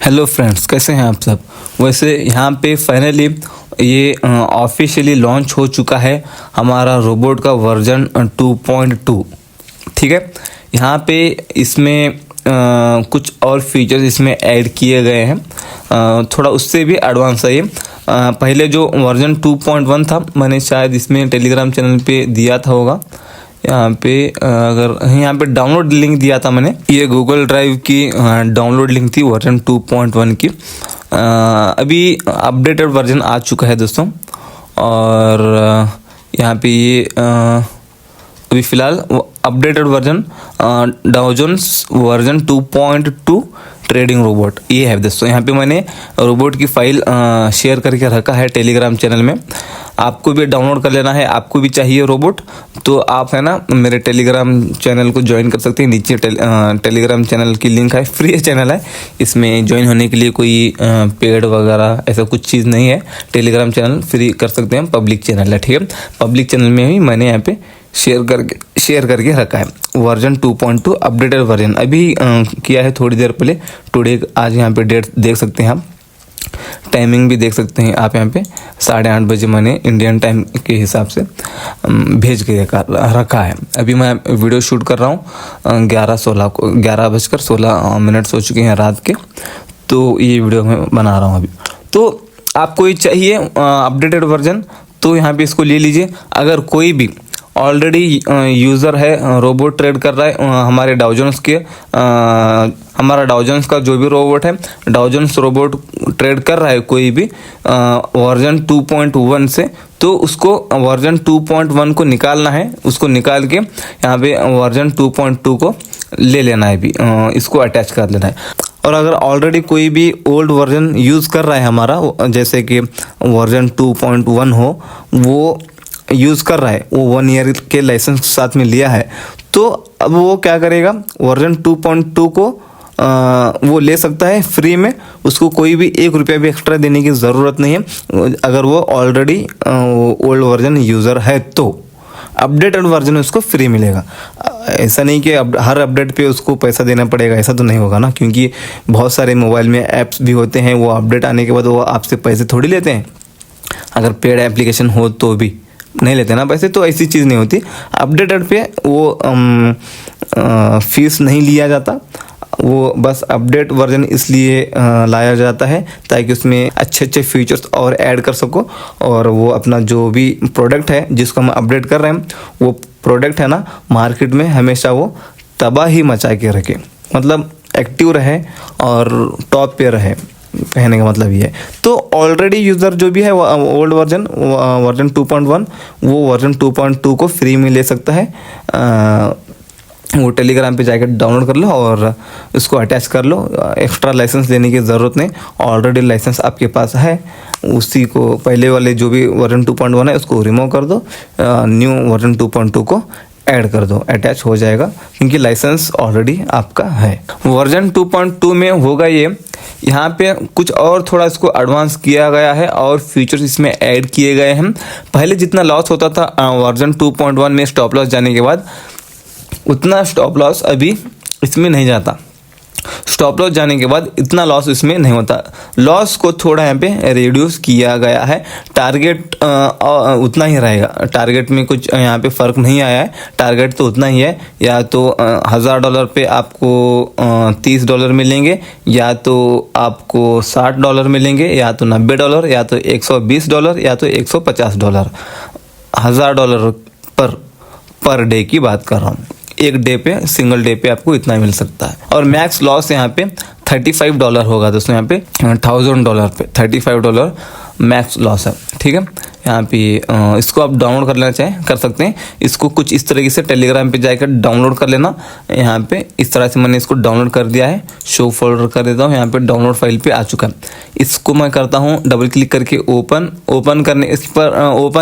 Hello friends, कैसे हैं आप सब। वैसे यहाँ पे फाइनली ये ऑफिशियली लॉन्च हो चुका है हमारा रोबोट का वर्जन 2.2। ठीक है, यहाँ पे इसमें कुछ और फीचर्स इसमें ऐड किए गए हैं, थोड़ा उससे भी एडवांस है ये। पहले जो वर्जन 2.1 था, मैंने शायद इसमें टेलीग्राम चैनल पे दिया था होगा। यहाँ पे अगर यहाँ पे डाउनलोड लिंक दिया था मैंने, ये गूगल ड्राइव की डाउनलोड लिंक थी वर्जन 2.1 की। अभी अपडेटेड वर्जन आ चुका है दोस्तों। और यहाँ पे ये अभी फ़िलहाल updated version Dow Jones version 2.2 trading robot ये है दोस्तों। यहाँ पे मैंने रोबोट की फ़ाइल शेयर करके रखा है टेलीग्राम चैनल में। आपको भी डाउनलोड कर लेना है, आपको भी चाहिए रोबोट तो आप है ना मेरे टेलीग्राम चैनल को ज्वाइन कर सकते हैं। नीचे टेलीग्राम चैनल की लिंक है, फ्री चैनल है, इसमें ज्वाइन होने के लिए कोई पेड वगैरह ऐसा कुछ चीज़ नहीं है। टेलीग्राम चैनल फ्री कर सकते हैं, पब्लिक चैनल है। ठीक है, पब्लिक चैनल में ही मैंने यहाँ पे शेयर करके रखा है वर्जन 2.2 अपडेटेड वर्जन। अभी किया है थोड़ी देर पहले, टुडे आज यहाँ पे डेट देख सकते हैं आप, टाइमिंग भी देख सकते हैं आप। यहाँ पे 8:30 बजे मैंने इंडियन टाइम के हिसाब से भेज के रखा है। अभी मैं वीडियो शूट कर रहा हूँ 11:16 हो चुके हैं रात के, तो ये वीडियो मैं बना रहा हूँ अभी। तो आपको ये चाहिए अपडेटेड वर्जन तो यहाँ पे इसको ले लीजिए। अगर कोई भी ऑलरेडी यूज़र है, रोबोट ट्रेड कर रहा है हमारे डाउ जोन्स के, हमारा डाउ जोन्स का जो भी रोबोट है, डाउ जोन्स रोबोट ट्रेड कर रहा है कोई भी वर्जन 2.1 से, तो उसको वर्जन 2.1 को निकालना है। उसको निकाल के यहाँ पे वर्जन 2.2 को ले लेना है, भी इसको अटैच कर लेना है। और अगर ऑलरेडी कोई भी ओल्ड वर्जन यूज़ कर रहा है हमारा, जैसे कि वर्जन 2.1 हो, वो यूज़ कर रहा है, वो 1 ईयर के लाइसेंस साथ में लिया है, तो अब वो क्या करेगा, वर्जन 2.2 को वो ले सकता है फ्री में। उसको कोई भी 1 रुपया भी एक्स्ट्रा देने की ज़रूरत नहीं है, अगर वो ऑलरेडी ओल्ड वर्जन यूज़र है तो। अपडेटेड वर्जन उसको फ्री मिलेगा। ऐसा नहीं कि हर अपडेट पे उसको पैसा देना पड़ेगा, ऐसा तो नहीं होगा ना, क्योंकि बहुत सारे मोबाइल में ऐप्स भी होते हैं, वो अपडेट आने के बाद वो आपसे पैसे थोड़ी लेते हैं। अगर पेड एप्लीकेशन हो तो भी नहीं लेते ना पैसे, तो ऐसी चीज़ नहीं होती। अपडेटेड पे वो फीस नहीं लिया जाता, वो बस अपडेट वर्जन इसलिए लाया जाता है ताकि उसमें अच्छे अच्छे फीचर्स और ऐड कर सको, और वो अपना जो भी प्रोडक्ट है जिसको हम अपडेट कर रहे हैं, वो प्रोडक्ट है ना मार्केट में हमेशा वो तबाही मचा के रखे, मतलब एक्टिव रहे और टॉप पे रहे। कहने का मतलब ये है। तो ऑलरेडी यूज़र जो भी है वो ओल्ड वर्जन 2.1 वो वर्जन 2.2 को फ्री में ले सकता है। वो टेलीग्राम पे जाकर डाउनलोड कर लो और इसको अटैच कर लो। एक्स्ट्रा लाइसेंस लेने की ज़रूरत नहीं, ऑलरेडी लाइसेंस आपके पास है। उसी को पहले वाले जो भी वर्जन 2.1 है उसको रिमूव कर दो, न्यू वर्जन 2.2 को ऐड कर दो, अटैच हो जाएगा, क्योंकि लाइसेंस ऑलरेडी आपका है। वर्जन 2.2 में होगा ये, यहाँ पे कुछ और थोड़ा इसको एडवांस किया गया है और फीचर्स इसमें ऐड किए गए हैं। पहले जितना लॉस होता था वर्जन 2.1 में स्टॉप लॉस जाने के बाद, उतना स्टॉप लॉस अभी इसमें नहीं जाता। स्टॉप लॉस जाने के बाद इतना लॉस इसमें नहीं होता। लॉस को थोड़ा यहाँ पे रिड्यूस किया गया है। टारगेट उतना ही रहेगा, टारगेट में कुछ यहाँ पे फ़र्क नहीं आया है। टारगेट तो उतना ही है, या तो $1000 पे आपको $30 मिलेंगे, या तो आपको $60 मिलेंगे, या तो $90, या तो $120, या तो $150। $1000 पर डे की बात कर रहा हूँ। एक डे पे, सिंगल डे पे आपको इतना मिल सकता है। और मैक्स लॉस यहाँ पे $35 होगा दोस्तों। यहाँ पे $1000 पे $35 मैक्स लॉस है। ठीक है, यहाँ पे इसको आप डाउनलोड कर लेना चाहें कर सकते हैं। इसको कुछ इस तरीके से टेलीग्राम पे जाकर डाउनलोड कर लेना। यहाँ पे इस तरह से मैंने इसको डाउनलोड कर दिया है, शो फोल्डर कर देता हूँ। यहाँ पे डाउनलोड फाइल पे आ चुका है। इसको मैं करता हूँ डबल क्लिक करके ओपन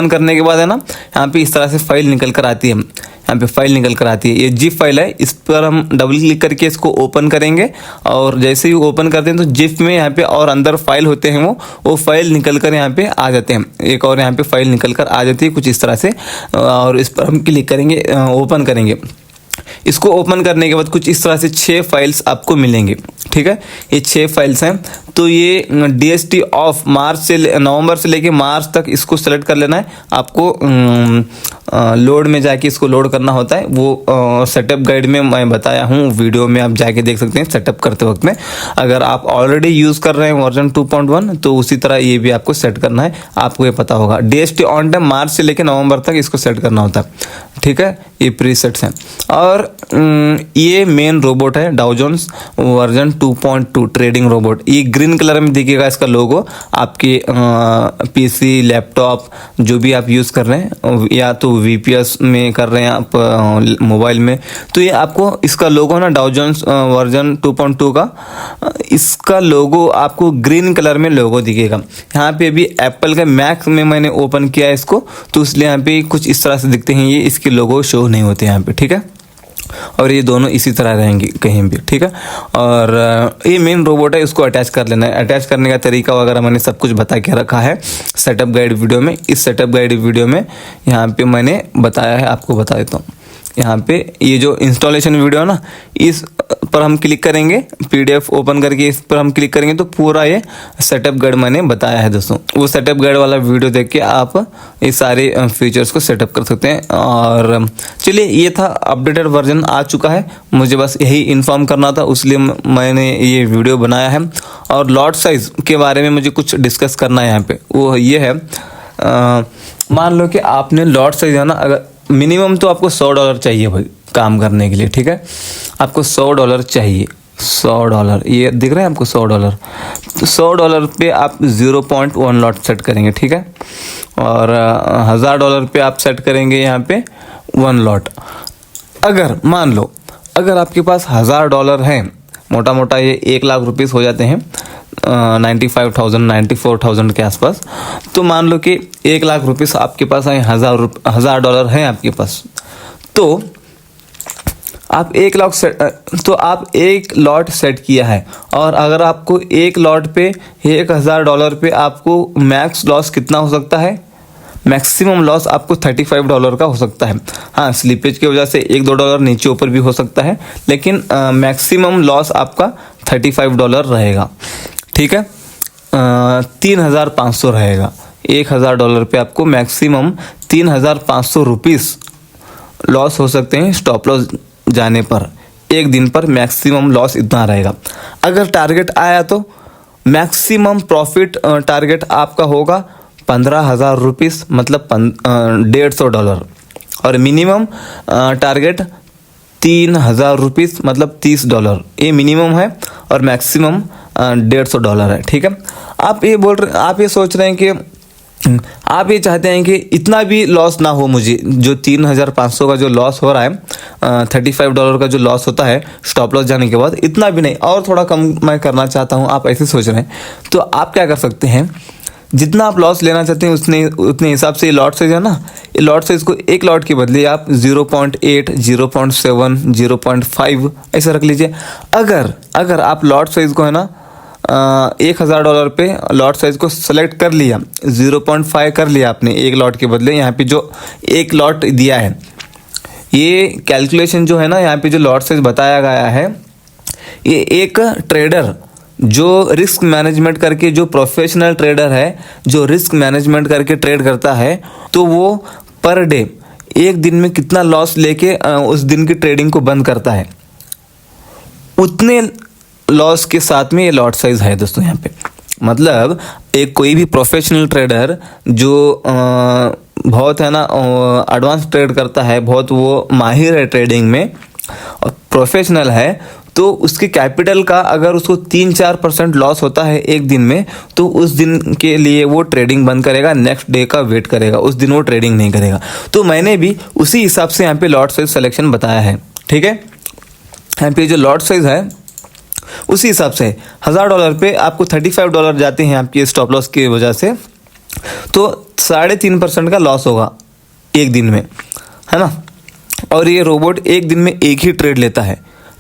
करने के बाद है ना, यहाँ पे इस तरह से फाइल निकल कर आती है। यहाँ पे फाइल निकल कर आती है, ये जिप फाइल है। इस पर हम डबल क्लिक करके इसको ओपन करेंगे, और जैसे ही ओपन करते हैं तो जिप में यहाँ पे और अंदर फाइल होते हैं, वो फाइल निकल कर यहाँ पे आ जाते हैं। एक और यहाँ पे फाइल निकल कर आ जाती है कुछ इस तरह से, और इस पर हम क्लिक करेंगे, ओपन करेंगे। इसको ओपन करने के बाद कुछ इस तरह से 6 फाइल्स आपको मिलेंगे। ठीक है, ये 6 फाइल्स हैं। तो ये DST ऑफ मार्च से नवंबर से लेके मार्च तक इसको सेलेक्ट कर लेना है आपको। लोड में जाके इसको लोड करना होता है, वो सेटअप गाइड में मैं बताया हूँ, वीडियो में आप जाके देख सकते हैं सेटअप करते वक्त में। अगर आप ऑलरेडी यूज़ कर रहे हैं वर्जन 2.1 तो उसी तरह ये भी आपको सेट करना है, आपको ये पता होगा। DST ऑन टाइम मार्च से लेकर नवंबर तक इसको सेट करना होता है, ठीक है। ये प्रीसेट्स हैं। और ये मेन रोबोट है Dow Jones version 2.2 trading robot. ये ग्रीन कलर में दिखेगा इसका लोगो, आपके PC लैपटॉप जो भी आप यूज़ कर रहे हैं, या तो VPS में कर रहे हैं आप मोबाइल में, तो ये आपको इसका लोगो ना डाउ जोन्स वर्जन 2.2 का, इसका लोगो आपको ग्रीन कलर में लोगो दिखेगा। यहाँ पे भी एप्पल के मैक में मैंने ओपन किया है इसको, तो इसलिए यहाँ पे कुछ इस तरह से दिखते हैं, ये इसके लोगो शो नहीं होते यहाँ पे, ठीक है। और ये दोनों इसी तरह रहेंगे कहीं भी, ठीक है। और ये मेन रोबोट है, इसको अटैच कर लेना है। अटैच करने का तरीका वगैरह मैंने सब कुछ बता के रखा है सेटअप गाइड वीडियो में। इस सेटअप गाइड वीडियो में यहाँ पे मैंने बताया है, आपको बता देता हूँ। यहाँ पे ये जो इंस्टॉलेशन वीडियो है ना, इस पर हम क्लिक करेंगे, PDF ओपन करके इस पर हम क्लिक करेंगे तो पूरा ये सेटअप गाइड मैंने बताया है दोस्तों। वो सेटअप गाइड वाला वीडियो देख के आप ये सारे फीचर्स को सेटअप कर सकते हैं। और चलिए, ये था अपडेटेड वर्जन आ चुका है, मुझे बस यही इन्फॉर्म करना था, इसलिए मैंने ये वीडियो बनाया है। और लॉट साइज़ के बारे में मुझे कुछ डिस्कस करना है यहाँ पे, वो ये है, मान लो कि आपने लॉट साइज है ना, अगर मिनिमम तो आपको $100 चाहिए भाई काम करने के लिए, ठीक है। आपको $100 चाहिए, $100, ये दिख रहा है आपको $100। तो $100 पे आप 0.1 लॉट सेट करेंगे, ठीक है। और $1000 पे आप सेट करेंगे यहाँ पे 1 लॉट। अगर मान लो अगर आपके पास $1000 है, मोटा मोटा ये 1 लाख रुपीस हो जाते हैं, 94,000 के आसपास। तो मान लो कि 1 लाख रुपीस आपके पास आए, $1000 है आपके पास, तो आप 1 लाख तो आप 1 लॉट सेट किया है। और अगर आपको 1 लॉट पे $1000 पे आपको मैक्स लॉस कितना हो सकता है? मैक्सिमम लॉस आपको $35 का हो सकता है। हाँ, स्लीपेज की वजह से $1-2 नीचे ऊपर भी हो सकता है, लेकिन मैक्सिमम लॉस आपका $35 रहेगा, ठीक है। 3,500 रहेगा। $1,000 पे आपको मैक्सिमम 3,500 रुपीस लॉस हो सकते हैं स्टॉप लॉस जाने पर। एक दिन पर मैक्सिमम लॉस इतना रहेगा। अगर टारगेट आया तो मैक्सिमम प्रॉफिट टारगेट आपका होगा 15,000 रुपीस, मतलब $150। और मिनिमम टारगेट 3,000 रुपीस, मतलब $30। ये मिनिमम है और मैक्सिमम $150 है, ठीक है। आप ये सोच रहे हैं कि आप ये चाहते हैं कि इतना भी लॉस ना हो मुझे, जो 3,500 का जो लॉस हो रहा है, $35 का जो लॉस होता है स्टॉप लॉस जाने के बाद, इतना भी नहीं, और थोड़ा कम मैं करना चाहता हूँ, आप ऐसे सोच रहे हैं। तो आप क्या कर सकते हैं, जितना आप लॉस लेना चाहते हैं उतने हिसाब से लॉट साइज है ना, ये लॉट साइज को 1 लॉट के बदले आप 0.8, 0.7, 0.5 ऐसा रख लीजिए। अगर आप लॉट साइज को है ना $1,000 पे लॉट साइज को सेलेक्ट कर लिया, 0.5 कर लिया आपने 1 लॉट के बदले, यहाँ पे जो 1 लॉट दिया है, ये कैलकुलेशन जो है ना, यहाँ पे जो लॉट साइज बताया गया है, ये एक ट्रेडर जो रिस्क मैनेजमेंट करके, जो प्रोफेशनल ट्रेडर है, जो रिस्क मैनेजमेंट करके ट्रेड करता है, तो वो पर डे एक दिन में कितना लॉस लेके उस दिन की ट्रेडिंग को बंद करता है, उतने लॉस के साथ में ये लॉट साइज है दोस्तों यहाँ पे। मतलब एक कोई भी प्रोफेशनल ट्रेडर जो बहुत है ना एडवांस ट्रेड करता है, बहुत वो माहिर है ट्रेडिंग में और प्रोफेशनल है, तो उसके कैपिटल का अगर उसको 3-4% लॉस होता है एक दिन में, तो उस दिन के लिए वो ट्रेडिंग बंद करेगा, नेक्स्ट डे का वेट करेगा, उस दिन वो ट्रेडिंग नहीं करेगा। तो मैंने भी उसी हिसाब से यहाँ पे लॉट साइज सिलेक्शन बताया है, ठीक है। यहाँ पे जो लॉट साइज है उसी हिसाब से $1,000 पे आपको $35 जाते हैं आपकी स्टॉप लॉस की वजह से, तो 3.5% का लॉस होगा एक दिन में, है ना। और ये रोबोट एक दिन में एक ही ट्रेड लेता है,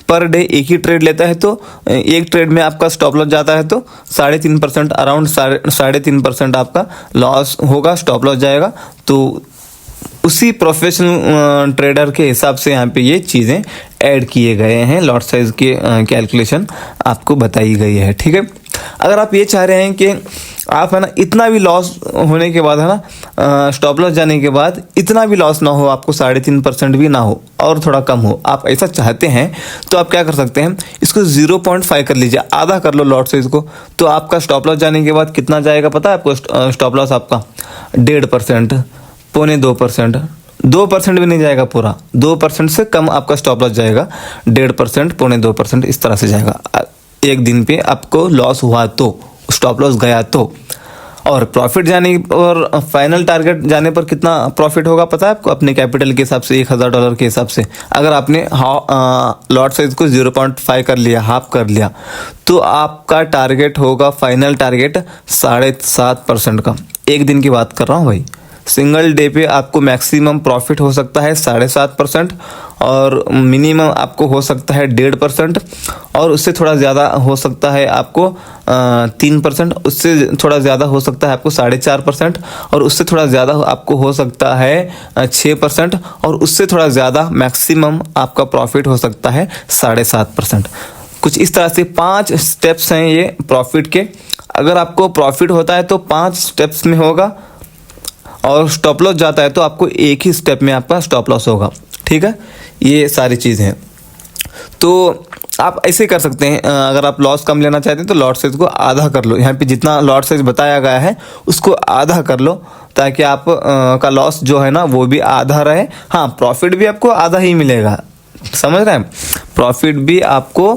पर डे एक ही ट्रेड लेता है, तो एक ट्रेड में आपका स्टॉप लॉस जाता है तो 3.5%, अराउंड 3.5% आपका लॉस होगा, स्टॉप लॉस जाएगा। तो उसी प्रोफेशनल ट्रेडर के हिसाब से यहाँ पे ये चीज़ें ऐड किए गए हैं, लॉट साइज के कैलकुलेशन आपको बताई गई है। ठीक है, अगर आप ये चाह रहे हैं कि आप है ना इतना भी लॉस होने के बाद है ना स्टॉप लॉस जाने के बाद इतना भी लॉस ना हो, आपको 3.5% भी ना हो और थोड़ा कम हो, आप ऐसा चाहते हैं तो आप क्या कर सकते हैं, इसको 0.5 कर लीजिए, आधा कर लो लॉट साइज को। तो आपका स्टॉप लॉस जाने के बाद कितना जाएगा पता है आपको? स्टॉप लॉस आपका 1.5%, 2.25%, 2% भी नहीं जाएगा पूरा, 2% से कम आपका स्टॉप लॉस जाएगा, 1.5%, 2.25% इस तरह से जाएगा। एक दिन पे आपको लॉस हुआ तो, स्टॉप लॉस गया तो। और प्रॉफिट जाने और फाइनल टारगेट जाने पर कितना प्रॉफिट होगा पता है आपको? अपने कैपिटल के हिसाब से $1000 के हिसाब से अगर आपने लॉट साइज को 0.5 कर लिया, हाफ कर लिया, तो आपका टारगेट होगा, फाइनल टारगेट 7.5% का। एक दिन की बात कर रहा हूँ भाई। सिंगल डे पे आपको मैक्सिमम प्रॉफिट हो सकता है 7.5% और मिनिमम आपको हो सकता है 1.5%, और उससे थोड़ा ज़्यादा हो सकता है आपको 3%, उससे थोड़ा ज़्यादा हो सकता है आपको 4.5%, और उससे थोड़ा ज़्यादा आपको हो सकता है 6%, और उससे थोड़ा ज़्यादा मैक्सिमम आपका प्रॉफिट हो सकता है 7.5%। कुछ इस तरह से 5 स्टेप्स हैं ये प्रॉफिट के। अगर आपको प्रॉफिट होता है तो 5 स्टेप्स में होगा, और स्टॉप लॉस जाता है तो आपको एक ही स्टेप में आपका स्टॉप लॉस होगा। ठीक है, ये सारी चीज़ें हैं। तो आप ऐसे कर सकते हैं, अगर आप लॉस कम लेना चाहते हैं तो लॉट साइज को आधा कर लो। यहाँ पे जितना लॉट साइज बताया गया है उसको आधा कर लो, ताकि आप का लॉस जो है ना वो भी आधा रहे। हाँ, प्रॉफिट भी आपको आधा ही मिलेगा, समझ रहे हैं? प्रॉफिट भी आपको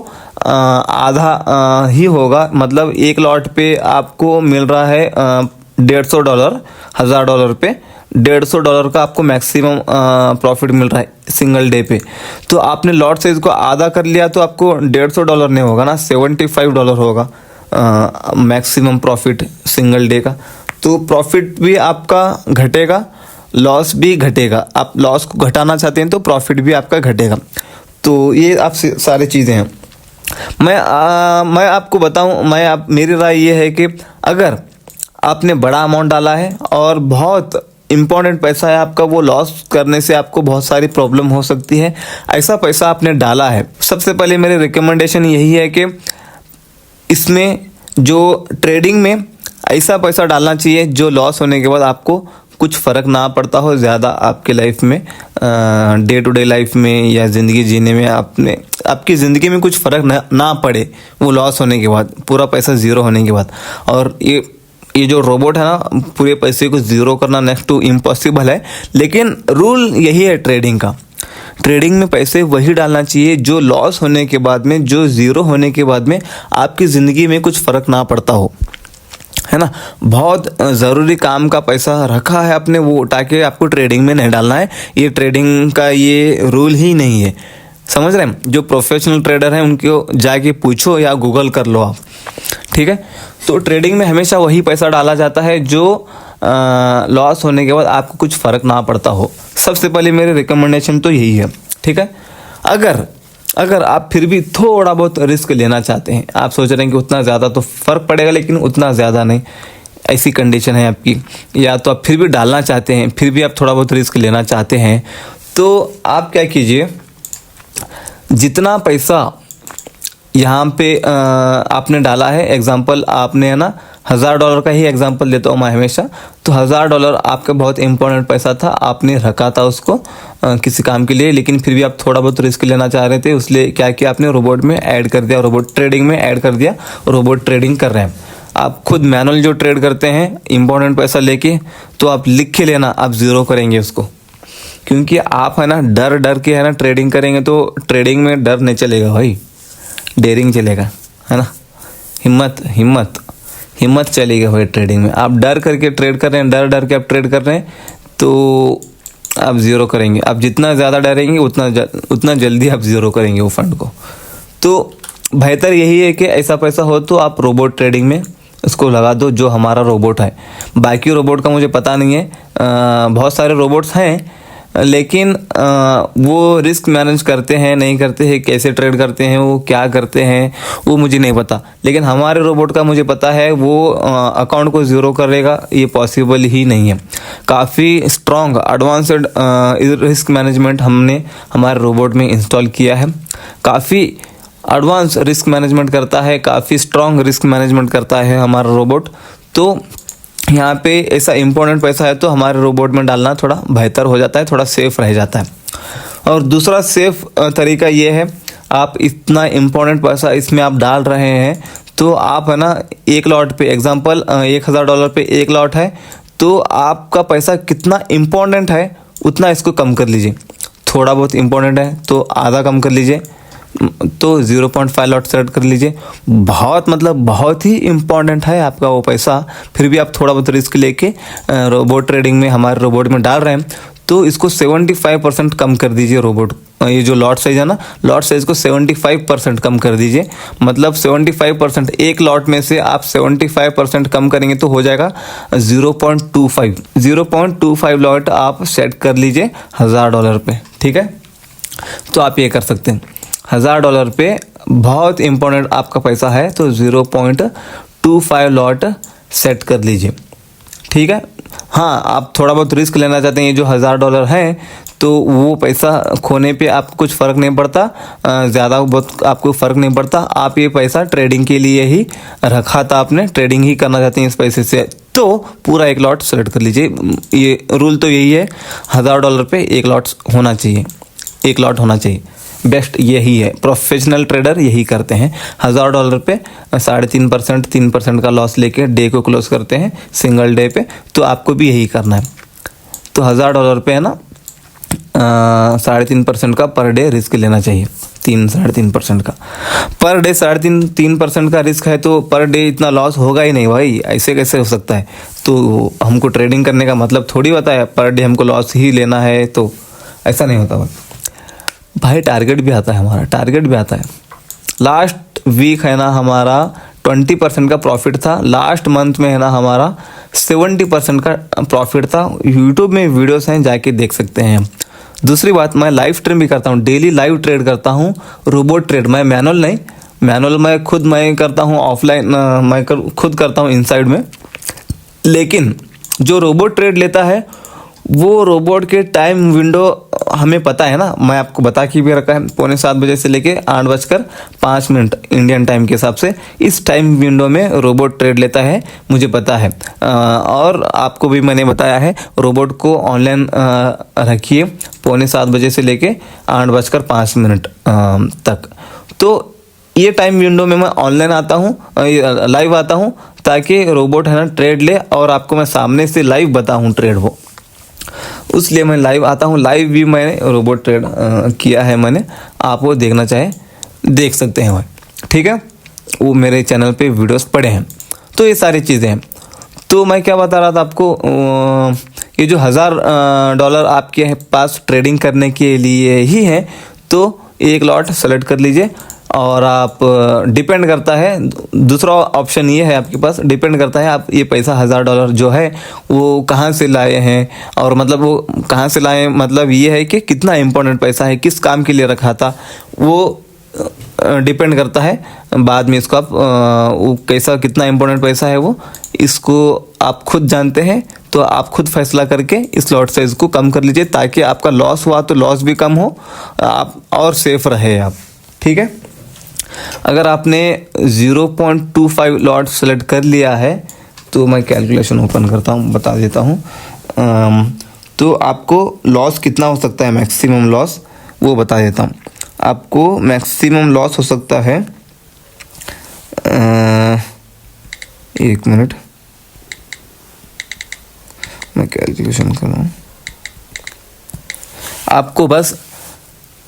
आधा ही होगा, मतलब एक लॉट पे आपको मिल रहा है $150, $1000 पे $150 का आपको मैक्सिमम प्रॉफिट मिल रहा है सिंगल डे पे। तो आपने लॉट साइज को आधा कर लिया तो आपको $150 नहीं होगा ना, $75 होगा मैक्सिमम प्रॉफिट सिंगल डे का। तो प्रॉफिट भी आपका घटेगा, लॉस भी घटेगा। आप लॉस को घटाना चाहते हैं तो प्रॉफिट भी आपका घटेगा। तो ये आप सारी चीज़ें हैं। मैं आपको बताऊं, मेरी राय ये है कि अगर आपने बड़ा अमाउंट डाला है और बहुत इम्पोर्टेंट पैसा है आपका, वो लॉस करने से आपको बहुत सारी प्रॉब्लम हो सकती है, ऐसा पैसा आपने डाला है, सबसे पहले मेरी रिकमेंडेशन यही है कि इसमें जो ट्रेडिंग में ऐसा पैसा डालना चाहिए जो लॉस होने के बाद आपको कुछ फ़र्क ना पड़ता हो ज़्यादा आपके लाइफ में, डे टू डे लाइफ में या ज़िंदगी जीने में आपकी ज़िंदगी में कुछ फ़र्क ना पड़े वो लॉस होने के बाद, पूरा पैसा ज़ीरो होने के बाद। और ये जो रोबोट है ना, पूरे पैसे को ज़ीरो करना नेक्स्ट टू इम्पॉसिबल है, लेकिन रूल यही है ट्रेडिंग का। ट्रेडिंग में पैसे वही डालना चाहिए जो लॉस होने के बाद में, जो ज़ीरो होने के बाद में आपकी ज़िंदगी में कुछ फ़र्क ना पड़ता हो, है ना। बहुत ज़रूरी काम का पैसा रखा है आपने, वो उठा के आपको ट्रेडिंग में नहीं डालना है। ये ट्रेडिंग का ये रूल ही नहीं है, समझ रहे हैं? जो प्रोफेशनल ट्रेडर हैं उनको जाके पूछो या गूगल कर लो आप, ठीक है। तो ट्रेडिंग में हमेशा वही पैसा डाला जाता है जो लॉस होने के बाद आपको कुछ फ़र्क ना पड़ता हो। सबसे पहले मेरी रिकमेंडेशन तो यही है, ठीक है। अगर आप फिर भी थोड़ा बहुत रिस्क लेना चाहते हैं, आप सोच रहे हैं कि उतना ज़्यादा तो फ़र्क पड़ेगा लेकिन उतना ज़्यादा नहीं, ऐसी कंडीशन है आपकी, या तो आप फिर भी डालना चाहते हैं, फिर भी आप थोड़ा बहुत रिस्क लेना चाहते हैं, तो आप क्या कीजिए, जितना पैसा यहाँ पे आपने डाला है, एग्जांपल आपने है ना $1000 का ही एग्जांपल देता हूँ मैं हमेशा, तो $1000 आपका बहुत इंपॉर्टेंट पैसा था, आपने रखा था उसको किसी काम के लिए, लेकिन फिर भी आप थोड़ा बहुत रिस्क लेना चाह रहे थे, इसलिए क्या किया आपने, रोबोट में ऐड कर दिया, रोबोट ट्रेडिंग में ऐड कर दिया, रोबोट ट्रेडिंग कर रहे हैं। आप खुद मैनुअल जो ट्रेड करते हैं इंपॉर्टेंट पैसा लेके, तो आप लिख के लेना, आप ज़ीरो करेंगे उसको, क्योंकि आप है ना डर के है ना ट्रेडिंग करेंगे तो ट्रेडिंग में डर नहीं चलेगा भाई, डेयरिंग चलेगा, है ना। हिम्मत चलेगी भाई ट्रेडिंग में। आप डर करके ट्रेड कर रहे हैं, डर के आप ट्रेड कर रहे हैं तो आप ज़ीरो करेंगे। आप जितना ज़्यादा डरेंगे उतना जल्दी आप ज़ीरो करेंगे वो फंड को। तो बेहतर यही है कि ऐसा पैसा हो तो आप रोबोट ट्रेडिंग में उसको लगा दो, जो हमारा रोबोट है। बाकी रोबोट का मुझे पता नहीं है, बहुत सारे रोबोट्स हैं लेकिन वो रिस्क मैनेज करते हैं नहीं करते हैं, कैसे ट्रेड करते हैं, वो क्या करते हैं, वो मुझे नहीं पता। लेकिन हमारे रोबोट का मुझे पता है, वो अकाउंट को ज़ीरो करेगा, ये पॉसिबल ही नहीं है। काफ़ी स्ट्रॉन्ग एडवांस्ड रिस्क मैनेजमेंट हमने हमारे रोबोट में इंस्टॉल किया है। काफ़ी एडवांस रिस्क मैनेजमेंट करता है, काफ़ी स्ट्रॉन्ग रिस्क मैनेजमेंट करता है हमारा रोबोट। तो यहाँ पे ऐसा इम्पोर्टेंट पैसा है तो हमारे रोबोट में डालना थोड़ा बेहतर हो जाता है, थोड़ा सेफ रह जाता है। और दूसरा सेफ तरीका ये है, आप इतना इम्पोर्टेंट पैसा इसमें आप डाल रहे हैं तो आप है ना एक लॉट पे एग्जांपल $1000 पे एक लॉट है, तो आपका पैसा कितना इम्पोर्टेंट है उतना इसको कम कर लीजिए। थोड़ा बहुत इम्पोर्टेंट है तो आधा कम कर लीजिए, तो 0.5 लॉट सेट कर लीजिए। बहुत ही इम्पोर्टेंट है आपका वो पैसा, फिर भी आप थोड़ा बहुत रिस्क लेके रोबोट ट्रेडिंग में हमारे रोबोट में डाल रहे हैं, तो इसको 75% कम कर दीजिए। रोबोट ये जो लॉट साइज है ना, लॉट साइज को 75% कम कर दीजिए। मतलब 75%, एक लॉट में से आप 75% कम करेंगे तो हो जाएगा 0.25 लॉट आप सेट कर लीजिए $1000 पे। ठीक है, तो आप ये कर सकते हैं। $1000 पे बहुत इंपॉर्टेंट आपका पैसा है तो 0.25 लॉट सेट कर लीजिए। ठीक है, हाँ आप थोड़ा बहुत रिस्क लेना चाहते हैं, ये जो $1000 है तो वो पैसा खोने पे आपको कुछ फ़र्क नहीं पड़ता, ज़्यादा बहुत आपको फ़र्क नहीं पड़ता। आप ये पैसा ट्रेडिंग के लिए ही रखा था, आपने ट्रेडिंग ही करना चाहते हैं इस पैसे से, तो पूरा एक लॉट सेलेक्ट कर लीजिए। ये रूल तो यही है, $1000 पे एक लॉट होना चाहिए, एक लॉट होना चाहिए। बेस्ट यही है, प्रोफेशनल ट्रेडर यही करते हैं। $1000 पे 3.5% 3% का लॉस लेके डे को क्लोज करते हैं सिंगल डे पे, तो आपको भी यही करना है। तो $1000 पे है ना 3.5% का पर डे रिस्क लेना चाहिए, 3-3.5% का पर डे। 3.5% का रिस्क है तो पर डे इतना लॉस होगा ही नहीं भाई, ऐसे कैसे हो सकता है। तो हमको ट्रेडिंग करने का मतलब थोड़ी होता है पर डे हमको लॉस ही लेना है, तो ऐसा नहीं होता भाई। टारगेट भी आता है हमारा, टारगेट भी आता है। लास्ट वीक है ना हमारा 20% का प्रॉफिट था, लास्ट मंथ में है ना हमारा 70% का प्रॉफिट था। यूट्यूब में वीडियोस हैं, जाके देख सकते हैं। दूसरी बात, मैं लाइव स्ट्रीम भी करता हूँ, डेली लाइव ट्रेड करता हूँ, रोबोट ट्रेड। मैं मैनुअल नहीं, मैनुअल मैं खुद करता हूँ, ऑफलाइन मैं खुद करता हूँ इनसाइड में। लेकिन जो रोबोट ट्रेड लेता है वो रोबोट के टाइम विंडो हमें पता है ना, मैं आपको बता के भी रखा है, 6:45 बजे से लेके 8:05 इंडियन टाइम के हिसाब से इस टाइम विंडो में रोबोट ट्रेड लेता है, मुझे पता है। और आपको भी मैंने बताया है, रोबोट को ऑनलाइन रखिए 6:45 बजे से लेके 8:05 तक। तो ये टाइम विंडो में मैं ऑनलाइन आता हूँ, लाइव आता हूँ, ताकि रोबोट है ना ट्रेड ले और आपको मैं सामने से लाइव बताऊँ ट्रेड वो, उसलिए मैं लाइव आता हूँ। लाइव भी मैंने रोबोट ट्रेड किया है मैंने, आप वो देखना चाहे देख सकते हैं भाई। ठीक है, वो मेरे चैनल पे वीडियोस पड़े हैं। तो ये सारी चीज़ें हैं। तो मैं क्या बता रहा था आपको, ये जो $1000 आपके पास ट्रेडिंग करने के लिए ही है, तो एक लॉट सेलेक्ट कर लीजिए। और आप डिपेंड करता है, दूसरा ऑप्शन ये है आपके पास, डिपेंड करता है आप ये पैसा $1000 जो है वो कहाँ से लाए हैं। और मतलब वो कहाँ से लाए, मतलब ये है कि कितना इम्पोर्टेंट पैसा है, किस काम के लिए रखा था, वो डिपेंड करता है। बाद में इसको आप वो कैसा कितना इम्पोर्टेंट पैसा है वो, इसको आप खुद जानते हैं, तो आप खुद फैसला करके इस लॉट साइज को कम कर लीजिए, ताकि आपका लॉस हुआ तो लॉस भी कम हो, आप और सेफ रहे आप। ठीक है, अगर आपने 0.25 लॉट सेलेक्ट कर लिया है, तो मैं कैलकुलेशन ओपन करता हूँ, बता देता हूँ। तो आपको लॉस कितना हो सकता है, मैक्सिमम लॉस वो बता देता हूँ। आपको मैक्सिमम लॉस हो सकता है, एक मिनट मैं कैलकुलेशन कर रहा हूँ। आपको बस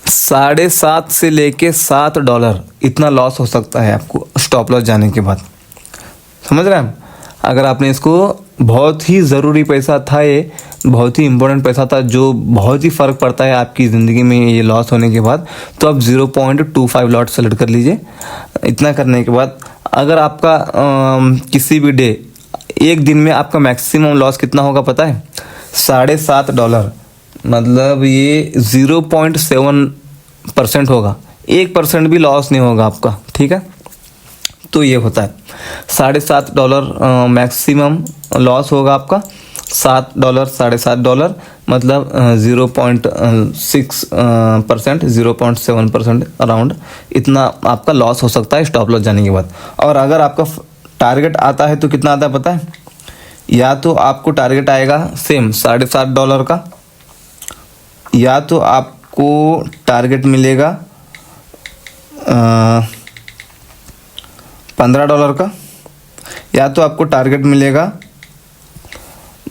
$7.5 से लेके $7 इतना लॉस हो सकता है आपको स्टॉप लॉस जाने के बाद, समझ रहे हैं। अगर आपने इसको, बहुत ही ज़रूरी पैसा था ये, बहुत ही इम्पोर्टेंट पैसा था, जो बहुत ही फ़र्क पड़ता है आपकी ज़िंदगी में ये लॉस होने के बाद, तो आप 0.25 लॉट सेलेक्ट कर लीजिए। इतना करने के बाद अगर आपका किसी भी डे, एक दिन में आपका मैक्सिमम लॉस कितना होगा पता है, $7.5। मतलब ये 0.7% होगा, 1% भी लॉस नहीं होगा आपका, ठीक है। तो ये होता है $7.5 मैक्सिमम लॉस होगा आपका, $7, $7.5 मतलब 0.6%, 0.7% अराउंड इतना आपका लॉस हो सकता है स्टॉप लॉस जाने के बाद। और अगर आपका टारगेट आता है तो कितना आता है पता है? या तो आपको टारगेट आएगा सेम $7.5 का, या तो आपको टारगेट मिलेगा $15 का, या तो आपको टारगेट मिलेगा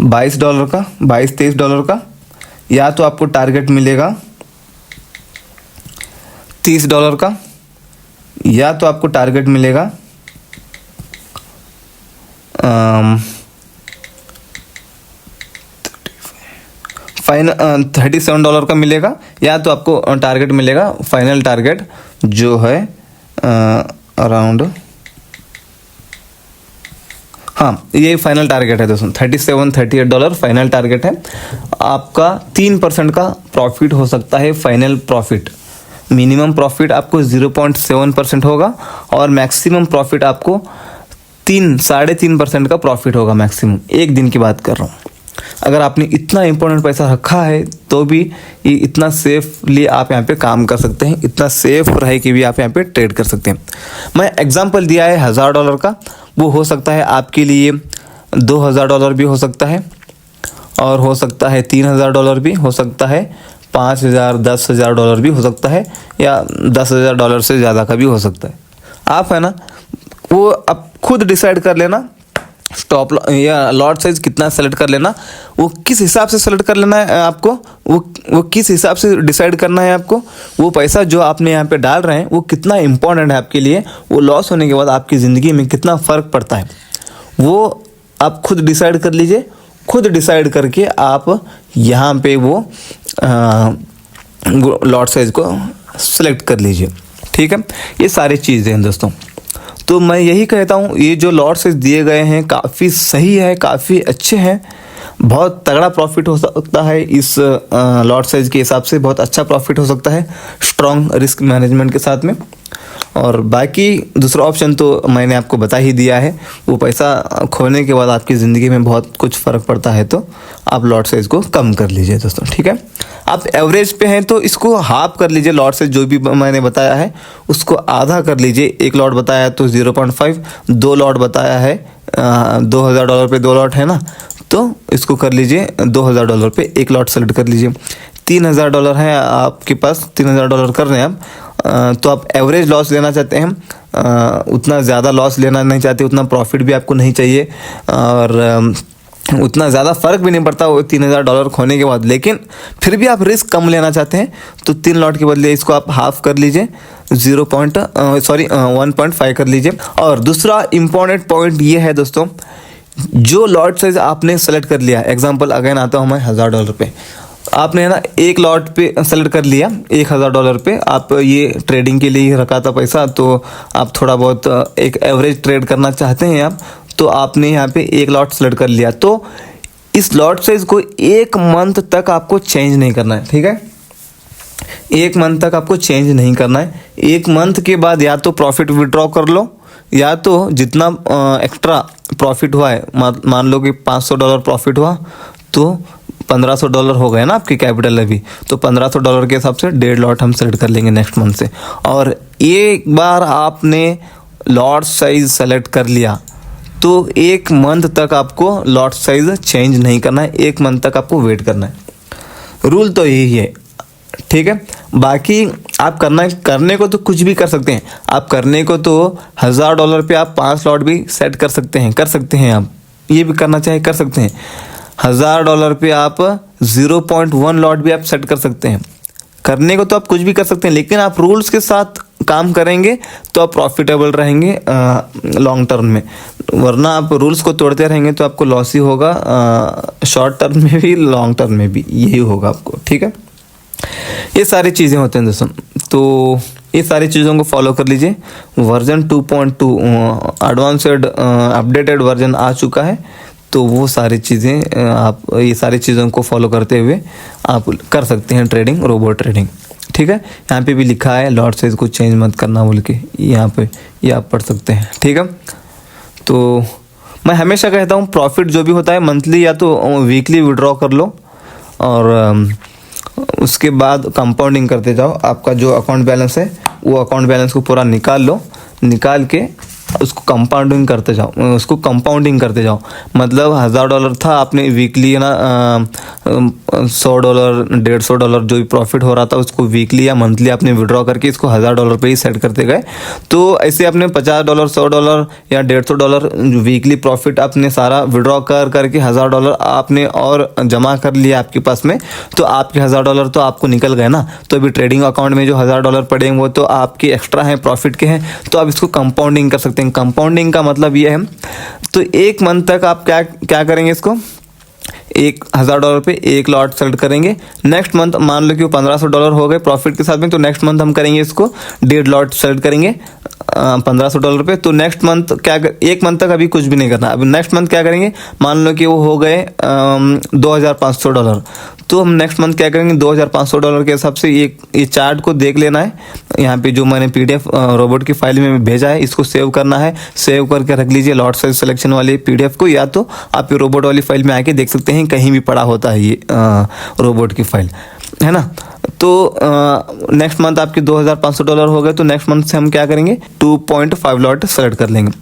$22 का, $22-23 का, या तो आपको टारगेट मिलेगा $30 का, या तो आपको टारगेट मिलेगा $37 का मिलेगा, या तो आपको टारगेट मिलेगा, फाइनल टारगेट जो है अराउंड, हाँ ये फाइनल टारगेट है दोस्तों, $37-38 फाइनल टारगेट है आपका। 3% का प्रॉफिट हो सकता है फाइनल प्रॉफिट। मिनिमम प्रॉफिट आपको 0.7% होगा और मैक्सिमम प्रॉफिट आपको 3-3.5% का प्रॉफिट होगा मैक्सिमम। एक दिन की बात कर रहा हूँ। अगर आपने इतना इंपॉर्टेंट पैसा रखा है तो भी ये इतना सेफली आप यहाँ पे काम कर सकते हैं, इतना सेफ रहे कि भी आप यहाँ पे ट्रेड कर सकते हैं। मैं एग्जांपल दिया है $1000 का, वो हो सकता है आपके लिए $2000 भी हो सकता है, और हो सकता है $3000 भी हो सकता है, $5000 $10,000 भी हो सकता है, या $10,000 से ज़्यादा का भी हो सकता है। आप है ना वो आप खुद डिसाइड कर लेना स्टॉप या लॉट साइज कितना सेलेक्ट कर लेना, वो किस हिसाब से सेलेक्ट कर लेना है आपको, वो किस हिसाब से डिसाइड करना है आपको, वो पैसा जो आपने यहाँ पे डाल रहे हैं वो कितना इंपॉर्टेंट है आपके लिए, वो लॉस होने के बाद आपकी ज़िंदगी में कितना फ़र्क पड़ता है, वो आप खुद डिसाइड कर लीजिए। खुद डिसाइड करके आप यहाँ पे वो लॉट साइज को सेलेक्ट कर लीजिए, ठीक है। ये सारी चीज़ें हैं दोस्तों। तो मैं यही कहता हूँ ये जो लॉट साइज दिए गए हैं काफ़ी सही है, काफ़ी अच्छे हैं, बहुत तगड़ा प्रॉफिट हो सकता है इस लॉट साइज के हिसाब से, बहुत अच्छा प्रॉफिट हो सकता है स्ट्रॉन्ग रिस्क मैनेजमेंट के साथ में। और बाकी दूसरा ऑप्शन तो मैंने आपको बता ही दिया है, वो पैसा खोने के बाद आपकी ज़िंदगी में बहुत कुछ फ़र्क पड़ता है, तो आप लॉट साइज को कम कर लीजिए दोस्तों, ठीक है। आप एवरेज पे हैं तो इसको हाफ कर लीजिए, लॉट साइज जो भी मैंने बताया है उसको आधा कर लीजिए। एक लॉट बताया तो 0.5, 2 लॉट बताया है $2000 पे 2 लॉट है ना, तो इसको कर लीजिए $2000 पे 1 लॉट सेलेक्ट कर लीजिए। $3000 है आपके पास, $3000 कर रहे हैं आप, तो आप एवरेज लॉस लेना चाहते हैं, उतना ज़्यादा लॉस लेना नहीं चाहते, उतना प्रॉफिट भी आपको नहीं चाहिए, और उतना ज़्यादा फ़र्क भी नहीं पड़ता वो $3000 खोने के बाद, लेकिन फिर भी आप रिस्क कम लेना चाहते हैं तो 3 लॉट के बदले इसको आप हाफ कर लीजिए, 1.5 कर लीजिए। और दूसरा इम्पॉर्टेंट पॉइंट ये है दोस्तों, जो लॉट साइज आपने सेलेक्ट कर लिया, एग्जांपल अगेन आता हूँ मैं $1000 पे, आपने है ना एक लॉट पे सेलेक्ट कर लिया $1000 पे, आप ये ट्रेडिंग के लिए ही रखा था पैसा, तो आप थोड़ा बहुत एक एवरेज ट्रेड करना चाहते हैं आप, तो आपने यहाँ पे 1 लॉट सेलेक्ट कर लिया, तो इस लॉट साइज को 1 मंथ तक आपको चेंज नहीं करना है, ठीक है। 1 मंथ तक आपको चेंज नहीं करना है। 1 मंथ के बाद या तो प्रॉफिट विड्रॉ कर लो, या तो जितना एक्स्ट्रा प्रॉफिट हुआ है, मान लो कि $500 प्रॉफिट हुआ तो $1500 हो गए ना आपकी कैपिटल अभी, तो $1500 के हिसाब से 1.5 लॉट हम सेलेक्ट कर लेंगे नेक्स्ट मंथ से। और एक बार आपने लॉट साइज सेलेक्ट कर लिया तो 1 मंथ तक आपको लॉट साइज चेंज नहीं करना है, 1 मंथ तक आपको वेट करना है। रूल तो यही है, ठीक है। बाकी आप करने को तो कुछ भी कर सकते हैं। आप करने को तो $1000 पे आप 5 लॉट भी सेट कर सकते हैं आप ये भी करना चाहे कर सकते हैं। $1000 पे आप 0.1 लॉट भी आप सेट कर सकते हैं। करने को तो आप कुछ भी कर सकते हैं, लेकिन आप रूल्स के साथ काम करेंगे तो आप प्रॉफिटेबल रहेंगे लॉन्ग टर्म में, वरना आप रूल्स को तोड़ते रहेंगे तो आपको लॉस ही होगा, शॉर्ट टर्म में भी लॉन्ग टर्म में भी यही होगा आपको, ठीक है। ये सारी चीज़ें होते हैं दोस्तों, तो ये सारी चीज़ों को फॉलो कर लीजिए। वर्जन 2.2 एडवांस्ड अपडेटेड वर्जन आ चुका है, तो वो सारी चीज़ें आप ये सारी चीज़ों को फॉलो करते हुए आप कर सकते हैं ट्रेडिंग, रोबोट ट्रेडिंग। ठीक है, यहाँ पे भी लिखा है लॉट साइज को चेंज मत करना बोल के, यहाँ पे ये आप पढ़ सकते हैं। ठीक है, तो मैं हमेशा कहता हूँ प्रॉफिट जो भी होता है मंथली या तो वीकली विड्रॉ कर लो, और उसके बाद कंपाउंडिंग करते जाओ। आपका जो अकाउंट बैलेंस है वो अकाउंट बैलेंस को पूरा निकाल लो, निकाल के उसको कंपाउंडिंग करते जाओ, उसको कंपाउंडिंग करते जाओ। मतलब $1000 था, आपने वीकली ना $100, $150 जो भी प्रॉफिट हो रहा था उसको वीकली या मंथली आपने विड्रॉ करके इसको $1000 पे ही सेट करते गए। तो ऐसे आपने $50, $100 या $150 वीकली प्रॉफिट आपने सारा विड्रॉ करके $1000 आपने और जमा कर लिया आपके पास में, तो आपके $1000 तो आपको निकल गए ना। तो अभी ट्रेडिंग अकाउंट में जो $1000 पड़े हैं वो तो आपके एक्स्ट्रा हैं, प्रॉफिट के हैं, तो आप इसको कंपाउंडिंग कर सकते हैं। कंपाउंडिंग का मतलब ये है, तो 1 मंथ तक आप क्या करेंगे, इसको $1000 पे एक लॉट सेलेक्ट करेंगे। नेक्स्ट मंथ मान लो कि वो $1500 हो गए प्रॉफिट के साथ में, तो नेक्स्ट मंथ हम करेंगे इसको 1.5 लॉट सेलेक्ट करेंगे $1500 पे। तो नेक्स्ट मंथ 1 मंथ तक अभी कुछ भी नहीं करना। अभी नेक्स्ट मंथ क्या करेंगे, मान लो कि वो हो गए $2500, तो हम नेक्स्ट मंथ क्या करेंगे $2500 के हिसाब से ये चार्ट को देख लेना है। यहाँ पे जो मैंने PDF रोबोट की फाइल में भेजा है इसको सेव करना है, सेव करके रख लीजिए लॉट साइज सिलेक्शन वाली PDF को, या तो आप ये रोबोट वाली फाइल में आके देख सकते हैं, कहीं भी पड़ा होता है ये रोबोट की फाइल, है ना। तो नेक्स्ट मंथ आपके $2500 हो गए, तो नेक्स्ट मंथ से हम क्या करेंगे 2.5 लॉट सेलेक्ट कर लेंगे,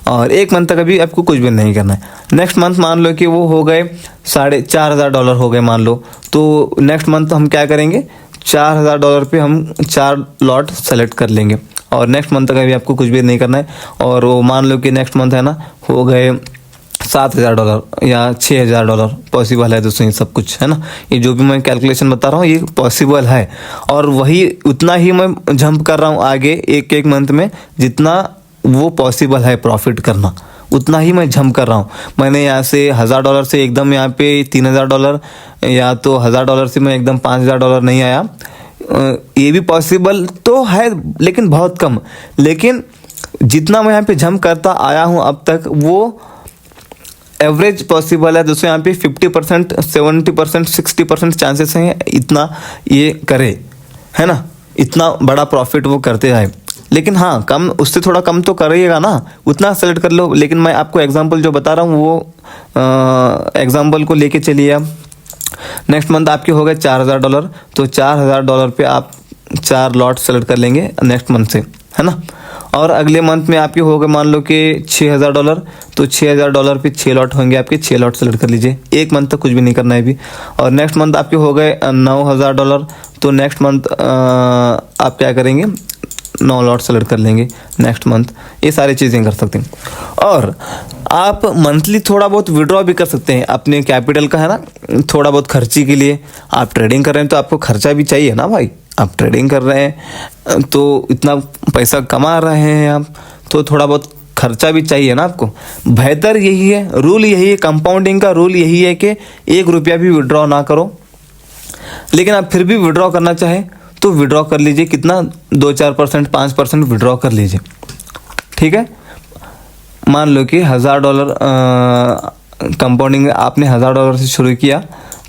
और 1 मंथ तक अभी आपको कुछ भी नहीं करना है। नेक्स्ट मंथ मान लो कि वो हो गए $4500 हो गए मान लो, तो नेक्स्ट मंथ हम क्या करेंगे $4000 पे हम 4 लॉट सेलेक्ट कर लेंगे, और नेक्स्ट मंथ तक अभी आपको कुछ भी नहीं करना है। और वो मान लो कि नेक्स्ट मंथ है ना हो गए $7000 या $6000 पॉसिबल है दोस्तों, ये सब कुछ है ना, ये जो भी मैं कैलकुलेशन बता रहा हूँ ये पॉसिबल है, और वही उतना ही मैं जंप कर रहा हूँ आगे एक मंथ में, जितना वो पॉसिबल है प्रॉफिट करना उतना ही मैं जंप कर रहा हूँ। मैंने यहाँ से $1000 से एकदम यहाँ पे $3000, या तो $1000 से मैं एकदम $5000 नहीं आया, ये भी पॉसिबल तो है लेकिन बहुत कम। लेकिन जितना मैं यहाँ पे जंप करता आया हूँ अब तक वो एवरेज पॉसिबल है दोस्तों। यहाँ पे 50%, 70%, 60% चांसेस हैं इतना ये करे, है ना, इतना बड़ा प्रॉफिट वो करते आए। लेकिन हाँ, कम उससे थोड़ा कम तो करिएगा ना, उतना सेलेक्ट कर लो। लेकिन मैं आपको एग्जांपल जो बता रहा हूँ वो एग्जांपल को लेके चलिए आप। नेक्स्ट मंथ आपके हो गए $4000, तो $4000 पे आप 4 लॉट सेलेक्ट कर लेंगे नेक्स्ट मंथ से, है ना। और अगले मंथ में आपके हो गए मान लो कि $6000, तो $6000 पे 6 लॉट होंगे आपके, 6 लॉट सेलेक्ट कर लीजिए। 1 मंथ तक कुछ भी नहीं करना है अभी। और नेक्स्ट मंथ आपके हो गए $9000, तो नेक्स्ट मंथ आप क्या करेंगे 9 लॉट सेलेक्ट कर लेंगे नेक्स्ट मंथ। ये सारी चीज़ें कर सकते हैं। और आप मंथली थोड़ा बहुत विड्रॉ भी कर सकते हैं अपने कैपिटल का, है ना, थोड़ा बहुत खर्ची के लिए। आप ट्रेडिंग कर रहे हैं तो आपको खर्चा भी चाहिए ना भाई, आप ट्रेडिंग कर रहे हैं तो इतना पैसा कमा रहे हैं आप, तो थोड़ा बहुत खर्चा भी चाहिए ना आपको। बेहतर यही है, रूल यही है, कंपाउंडिंग का रूल यही है कि 1 रुपया भी विड्रॉ ना करो। लेकिन आप फिर भी विड्रॉ करना चाहें तो विड्रॉ कर लीजिए, कितना 2-4%, 5% विड्रॉ कर लीजिए, ठीक है। मान लो कि $1000 कंपाउंडिंग आपने $1000 से शुरू किया,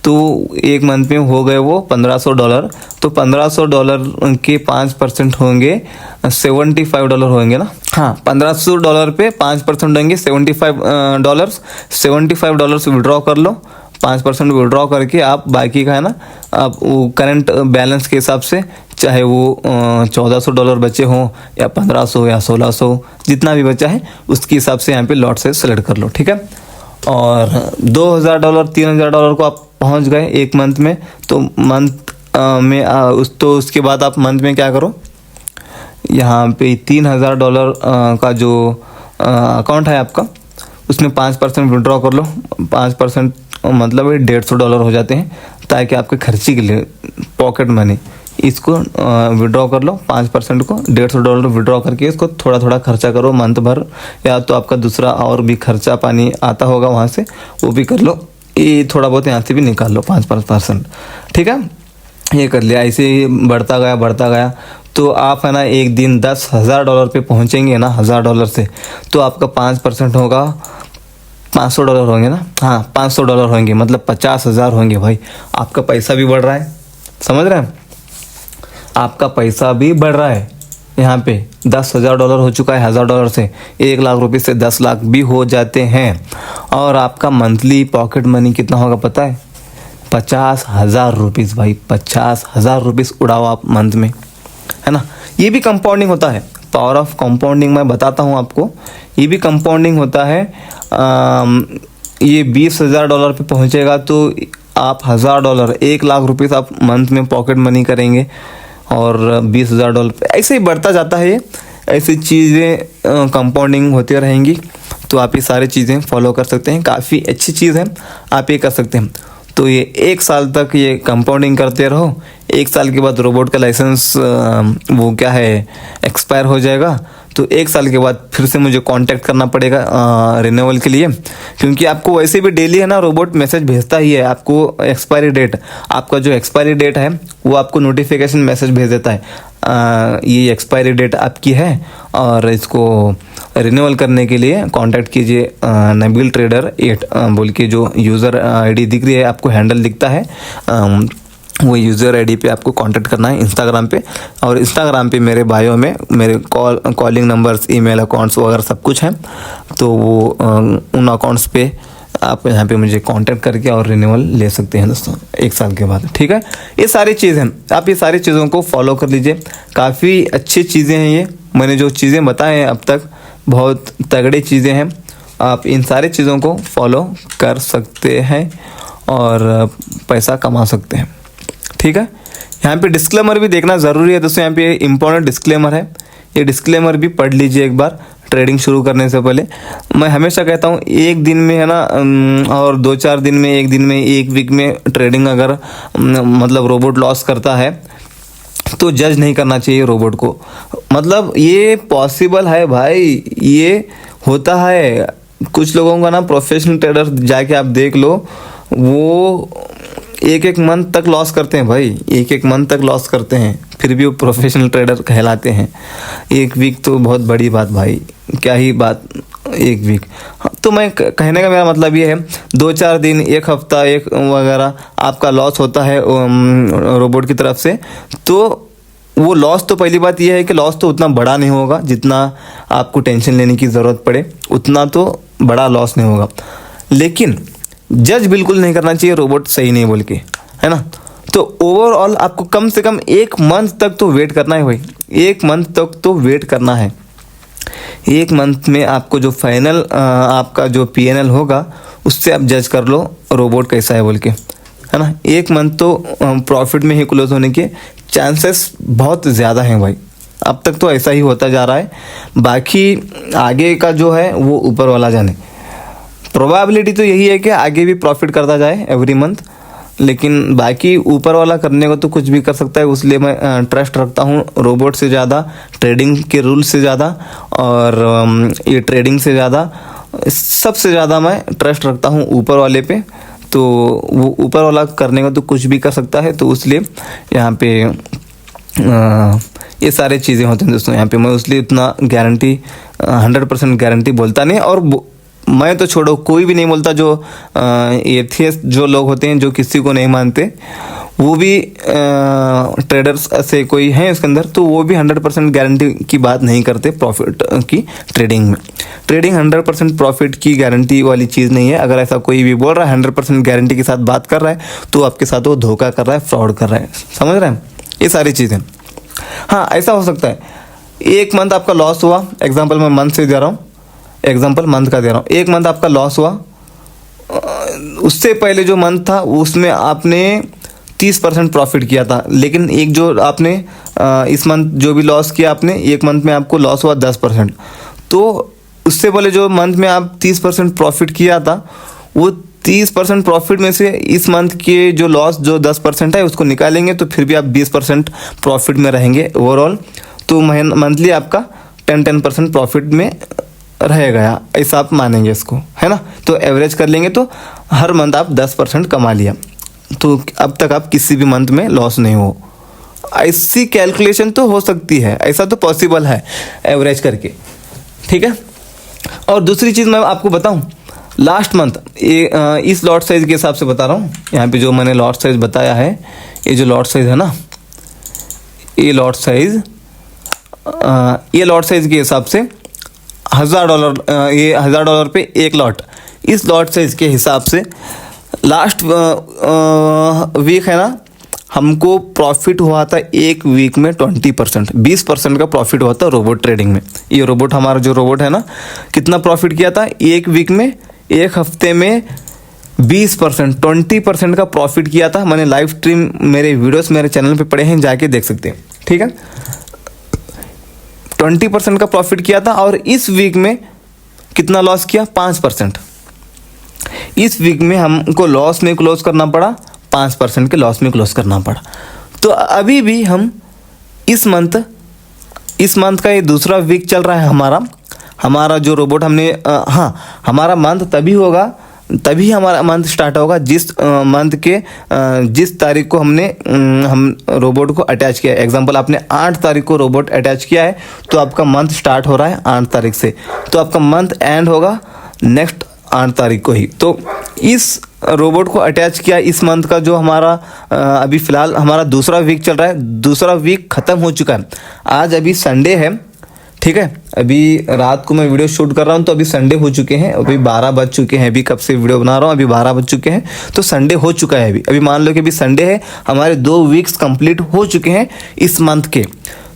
तो 1 मंथ में हो गए वो $1500, तो $1500 के 5% होंगे $75 होंगे ना। हाँ, $1500 पे 5% होंगे $75, $75 विड्रॉ कर लो। 5% विड्रॉ करके आप बाकी का है ना, आप वो करंट बैलेंस के हिसाब से, चाहे वो $1400 बचे हों या 1500 या 1600, जितना भी बचा है उसके हिसाब से यहाँ पे लॉट से सेलेक्ट कर लो, ठीक है। और $2000, $3000 को आप पहुँच गए 1 मंथ में, तो मंथ में उसके बाद आप मंथ में क्या करो, यहाँ पे $3000 का जो अकाउंट है आपका उसमें 5% विड्रॉ कर लो। 5% मतलब $150 हो जाते हैं, ताकि आपके खर्चे के लिए पॉकेट मनी इसको विड्रॉ कर लो। 5% को $150 विड्रॉ करके इसको थोड़ा थोड़ा खर्चा करो मंथ भर, या तो आपका दूसरा और भी खर्चा पानी आता होगा वहाँ से वो भी कर लो, ये थोड़ा बहुत यहाँ से भी निकाल लो 5%, ठीक है। ये कर लिया, ऐसे ही बढ़ता गया तो आप है ना एक दिन $10,000 पे पहुँचेंगे ना $1000 से, तो आपका 5% होगा $500 होंगे ना, हाँ $500 होंगे, मतलब 50,000 होंगे भाई। आपका पैसा भी बढ़ रहा है, समझ रहे हैं, आपका पैसा भी बढ़ रहा है। यहाँ पे $10,000 हो चुका है, $1,000 से 1 लाख रुपये से 10 लाख भी हो जाते हैं। और आपका मंथली पॉकेट मनी कितना होगा पता है? 50,000 रुपीज़ भाई, 50,000 रुपीज़ उड़ाओ आप मंथ में, है ना। ये भी कंपाउंडिंग होता है, पावर ऑफ कंपाउंडिंग मैं बताता हूँ आपको। ये भी कंपाउंडिंग होता है। ये $20,000 पे पहुँचेगा तो आप $1,000 1 लाख रुपीज़ आप मंथ में पॉकेट मनी करेंगे, और $20,000 पे ऐसे ही बढ़ता जाता है। ये ऐसी चीज़ें कंपाउंडिंग होती रहेंगी। तो आप ये सारी चीज़ें फॉलो कर सकते हैं, काफ़ी अच्छी चीज़ है, आप ये कर सकते हैं। तो ये 1 साल तक ये कंपाउंडिंग करते रहो। 1 साल के बाद रोबोट का लाइसेंस वो क्या है, एक्सपायर हो जाएगा। तो 1 साल के बाद फिर से मुझे कांटेक्ट करना पड़ेगा रिन्यूअल के लिए, क्योंकि आपको वैसे भी डेली है ना रोबोट मैसेज भेजता ही है आपको। एक्सपायरी डेट, आपका जो एक्सपायरी डेट है वो आपको नोटिफिकेशन मैसेज भेज देता है, ये एक्सपायरी डेट आपकी है और इसको रिन्यूअल करने के लिए कांटेक्ट कीजिए नबील ट्रेडर 8 बोल के जो यूज़र आईडी दिख रही है आपको, हैंडल दिखता है, वो यूज़र आईडी पे आपको कांटेक्ट करना है इंस्टाग्राम पे। और इंस्टाग्राम पे मेरे बायो में मेरे कॉलिंग नंबर्स, ईमेल अकाउंट्स वगैरह सब कुछ है। तो वो उन अकाउंट्स पे आप यहाँ पे मुझे कांटेक्ट करके और रिन्यूअल ले सकते हैं दोस्तों 1 साल के बाद, ठीक है। ये सारी चीज़ हैं, आप ये सारी चीज़ों को फॉलो कर लीजिए। काफ़ी अच्छी चीज़ें हैं ये, मैंने जो चीज़ें बताए हैं अब तक बहुत तगड़ी चीज़ें हैं। आप इन सारी चीज़ों को फॉलो कर सकते हैं और पैसा कमा सकते हैं, ठीक है। यहाँ पे डिस्क्लेमर भी देखना ज़रूरी है दोस्तों। यहाँ पे इम्पोर्टेंट डिस्क्लेमर है, ये डिस्क्लेमर भी पढ़ लीजिए एक बार ट्रेडिंग शुरू करने से पहले। मैं हमेशा कहता हूँ 1 दिन में है ना, और 2-4 दिन में, 1 दिन में, 1 वीक में ट्रेडिंग अगर मतलब रोबोट लॉस करता है तो जज नहीं करना चाहिए रोबोट को। मतलब ये पॉसिबल है भाई, ये होता है। कुछ लोगों का ना प्रोफेशनल ट्रेडर जाके आप देख लो, वो 1-1 मंथ तक लॉस करते हैं भाई, 1-1 मंथ तक लॉस करते हैं, फिर भी वो प्रोफेशनल ट्रेडर कहलाते हैं। 1 वीक तो बहुत बड़ी बात भाई, क्या ही बात 1 वीक। तो मैं कहने का मेरा मतलब ये है 2-4 दिन, 1 हफ्ता, 1 वगैरह आपका लॉस होता है रोबोट की तरफ से, तो वो लॉस तो पहली बात ये है कि लॉस तो उतना बड़ा नहीं होगा जितना आपको टेंशन लेने की ज़रूरत पड़े, उतना तो बड़ा लॉस नहीं होगा। लेकिन जज बिल्कुल नहीं करना चाहिए रोबोट सही नहीं बोल के, है ना। तो ओवरऑल आपको कम से कम 1 मंथ तक तो वेट करना है भाई, 1 मंथ तक तो वेट करना है। 1 मंथ में आपको जो फाइनल आपका जो PNL होगा उससे आप जज कर लो रोबोट कैसा है बोल के, है ना। 1 मंथ तो प्रॉफिट में ही क्लोज होने के चांसेस बहुत ज़्यादा हैं भाई। अब तक तो ऐसा ही होता जा रहा है, बाकी आगे का जो है वो ऊपर वाला जाने। प्रोबेबिलिटी तो यही है कि आगे भी प्रॉफिट करता जाए एवरी मंथ, लेकिन बाकी ऊपर वाला करने को तो कुछ भी कर सकता है। इसलिए मैं ट्रस्ट रखता हूँ रोबोट से ज़्यादा, ट्रेडिंग के रूल से ज़्यादा, और ये ट्रेडिंग से ज़्यादा, सबसे ज़्यादा मैं ट्रस्ट रखता हूँ ऊपर वाले पे। तो वो ऊपर वाला करने को तो कुछ भी कर सकता है, तो इसलिए यहाँ पे ये सारी चीज़ें होती हैं दोस्तों। यहाँ पे मैं इसलिए उतना गारंटी 100% गारंटी बोलता नहीं, और मैं तो छोड़ो कोई भी नहीं बोलता। जो एथियस्ट जो लोग होते हैं जो किसी को नहीं मानते, वो भी ट्रेडर्स से कोई हैं इसके अंदर, तो वो भी 100% गारंटी की बात नहीं करते प्रॉफिट की ट्रेडिंग में। ट्रेडिंग 100% प्रॉफिट की गारंटी वाली चीज़ नहीं है। अगर ऐसा कोई भी बोल रहा है 100% गारंटी के साथ बात कर रहा है, तो आपके साथ वो धोखा कर रहा है, फ्रॉड कर रहा है, समझ रहे हैं ये सारी चीज़ें। हाँ, ऐसा हो सकता है 1 मंथ आपका लॉस हुआ, एग्जाम्पल मैं मंथ से दे रहा हूँ, एग्जाम्पल मंथ का दे रहा हूँ। 1 मंथ आपका लॉस हुआ, उससे पहले जो मंथ था उसमें आपने 30% प्रॉफिट किया था, लेकिन एक जो आपने इस मंथ जो भी लॉस किया आपने, 1 मंथ में आपको लॉस हुआ 10%। तो उससे पहले जो मंथ में आप 30% प्रॉफिट किया था, वो 30% प्रॉफिट में से इस मंथ के जो लॉस जो 10% है उसको निकालेंगे, तो फिर भी आप 20% प्रॉफिट में रहेंगे ओवरऑल। तो मंथली आपका 10% प्रॉफिट में रहेगा, ऐसा आप मानेंगे इसको, है ना। तो एवरेज कर लेंगे तो हर मंथ आप 10% कमा लिया, तो अब तक आप किसी भी मंथ में लॉस नहीं हो। ऐसी कैलकुलेशन तो हो सकती है, ऐसा तो पॉसिबल है एवरेज करके, ठीक है। और दूसरी चीज़ मैं आपको बताऊं, लास्ट मंथ इस लॉट साइज के हिसाब से बता रहा हूँ। यहाँ पे जो मैंने लॉट साइज बताया है, ये जो लॉट साइज है ना, ये लॉट साइज के हिसाब से $1000, ये $1000 पे एक लॉट। इस लॉट साइज के हिसाब से लास्ट वीक है ना, हमको प्रॉफिट हुआ था एक वीक में 20% का प्रॉफिट हुआ था रोबोट ट्रेडिंग में। ये रोबोट, हमारा जो रोबोट है ना, कितना प्रॉफिट किया था एक वीक में, एक हफ्ते में 20% का प्रॉफिट किया था। मैंने लाइव स्ट्रीम, मेरे वीडियोस मेरे चैनल पे पड़े हैं, जाके देख सकते हैं, ठीक है। 20% का प्रॉफिट किया था, और इस वीक में कितना लॉस किया? 5%। इस वीक में हमको लॉस में क्लोज करना पड़ा, 5% के लॉस में क्लोज करना पड़ा। तो अभी भी हम इस मंथ का ये दूसरा वीक चल रहा है हमारा जो रोबोट हमने हमारा मंथ तभी हमारा मंथ स्टार्ट होगा जिस मंथ के जिस तारीख को हम रोबोट को अटैच किया है। एग्जांपल, आपने 8 तारीख को रोबोट अटैच किया है, तो आपका मंथ स्टार्ट हो रहा है 8 तारीख से, तो आपका मंथ एंड होगा नेक्स्ट 8 तारीख को ही। तो इस रोबोट को अटैच किया इस मंथ का जो हमारा अभी फ़िलहाल हमारा दूसरा वीक चल रहा है, दूसरा वीक ख़त्म हो चुका है। आज अभी संडे है, ठीक है। अभी रात को मैं वीडियो शूट कर रहा हूँ, तो अभी संडे हो चुके हैं, अभी 12 बज चुके हैं। अभी कब से वीडियो बना रहा हूँ, अभी 12 बज चुके हैं, तो संडे हो चुका है। अभी मान लो कि अभी संडे है, हमारे 2 वीक्स कंप्लीट हो चुके हैं इस मंथ के।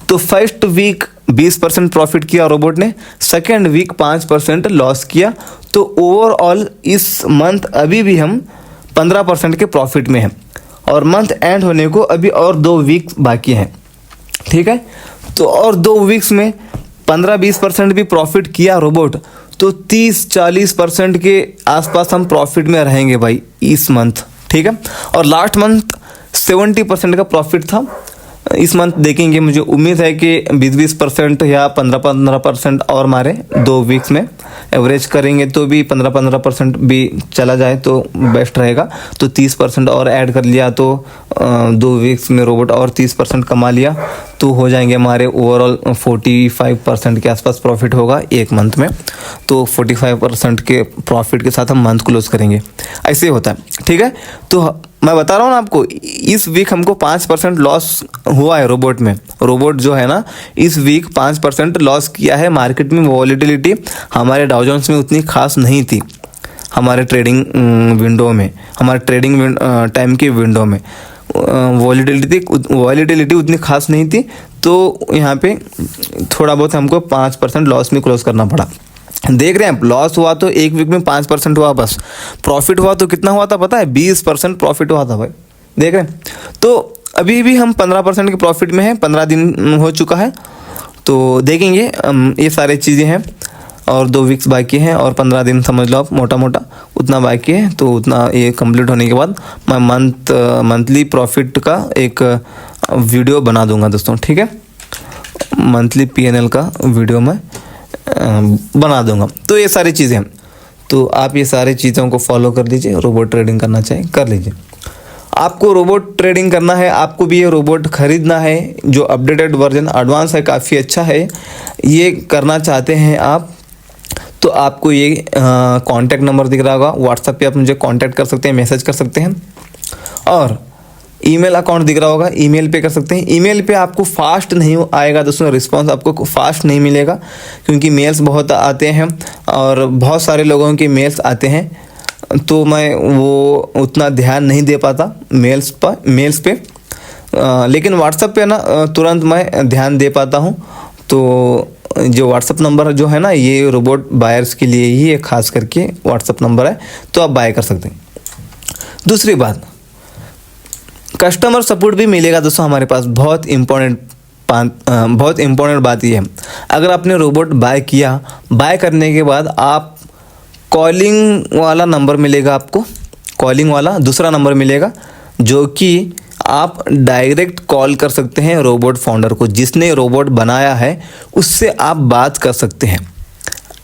तो फर्स्ट वीक 20% प्रॉफिट किया रोबोट ने, सेकेंड वीक 5% लॉस किया। तो ओवरऑल इस मंथ अभी भी हम 15% के प्रॉफिट में हैं, और मंथ एंड होने को अभी और 2 वीक बाकी हैं, ठीक है। तो और 2 वीक्स में 15-20% भी प्रॉफिट किया रोबोट, तो 30-40% के आसपास हम प्रॉफिट में रहेंगे भाई इस मंथ, ठीक है। और लास्ट मंथ 70% का प्रॉफिट था। इस मंथ देखेंगे, मुझे उम्मीद है कि 20% या 15% और मारे 2 वीक्स में। एवरेज करेंगे तो भी 15% भी चला जाए तो बेस्ट रहेगा। तो 30% और ऐड कर लिया, तो 2 वीक्स में रोबोट और 30% कमा लिया, तो हो जाएंगे हमारे ओवरऑल 45% के आसपास प्रॉफिट होगा एक मंथ में। तो 45% के प्रॉफिट के साथ हम मंथ क्लोज करेंगे, ऐसे होता है, ठीक है। तो मैं बता रहा हूँ ना आपको, इस वीक हमको 5% लॉस हुआ है रोबोट में। रोबोट जो है ना, इस वीक 5% लॉस किया है। मार्केट में वॉलेटिलिटी हमारे डाउ जोन्स में उतनी खास नहीं थी, हमारे ट्रेडिंग विंडो में, हमारे ट्रेडिंग टाइम के विंडो में वॉलेटिलिटी उतनी खास नहीं थी। तो यहाँ पे थोड़ा बहुत हमको 5% लॉस में क्लोज करना पड़ा। देख रहे हैं आप, लॉस हुआ तो एक वीक में 5% हुआ बस। प्रॉफिट हुआ तो कितना हुआ था पता है? 20% प्रॉफिट हुआ था भाई, देख रहे हैं। तो अभी भी हम 15% के प्रॉफिट में हैं, 15 दिन हो चुका है। तो देखेंगे, ये सारी चीज़ें हैं, और 2 वीक्स बाकी हैं, और 15 दिन समझ लो आप, मोटा मोटा उतना बाकी है। तो उतना ये कंप्लीट होने के बाद मैं मंथली प्रॉफिट का एक वीडियो बना दूंगा दोस्तों, ठीक है। मंथली PNL का वीडियो मैं बना दूंगा। तो ये सारी चीज़ें हैं, तो आप ये सारी चीज़ों को फॉलो कर लीजिए। रोबोट ट्रेडिंग करना चाहे कर लीजिए। आपको रोबोट ट्रेडिंग करना है, आपको भी ये रोबोट खरीदना है जो अपडेटेड वर्जन एडवांस है, काफ़ी अच्छा है, ये करना चाहते हैं आप, तो आपको ये कॉन्टैक्ट नंबर दिख रहा होगा, व्हाट्सएप पे आप मुझे कॉन्टैक्ट कर सकते हैं, मैसेज कर सकते हैं, और ईमेल अकाउंट दिख रहा होगा, ईमेल पे कर सकते हैं। ईमेल पे आपको फास्ट नहीं आएगा दोस्तों, रिस्पांस आपको फास्ट नहीं मिलेगा, क्योंकि मेल्स बहुत आते हैं और बहुत सारे लोगों के मेल्स आते हैं, तो मैं वो उतना ध्यान नहीं दे पाता मेल्स पे। लेकिन व्हाट्सएप पे ना तुरंत मैं ध्यान दे पाता हूँ। तो जो व्हाट्सएप नंबर जो है ना, ये रोबोट बायर्स के लिए ही खास करके व्हाट्सएप नंबर है, तो आप बाय कर सकते हैं। दूसरी बात, कस्टमर सपोर्ट भी मिलेगा दोस्तों हमारे पास। बहुत इम्पोर्टेंट बात ये है, अगर आपने रोबोट बाय किया, बाय करने के बाद आप कॉलिंग वाला नंबर मिलेगा, आपको कॉलिंग वाला दूसरा नंबर मिलेगा, जो कि आप डायरेक्ट कॉल कर सकते हैं रोबोट फाउंडर को, जिसने रोबोट बनाया है उससे आप बात कर सकते हैं,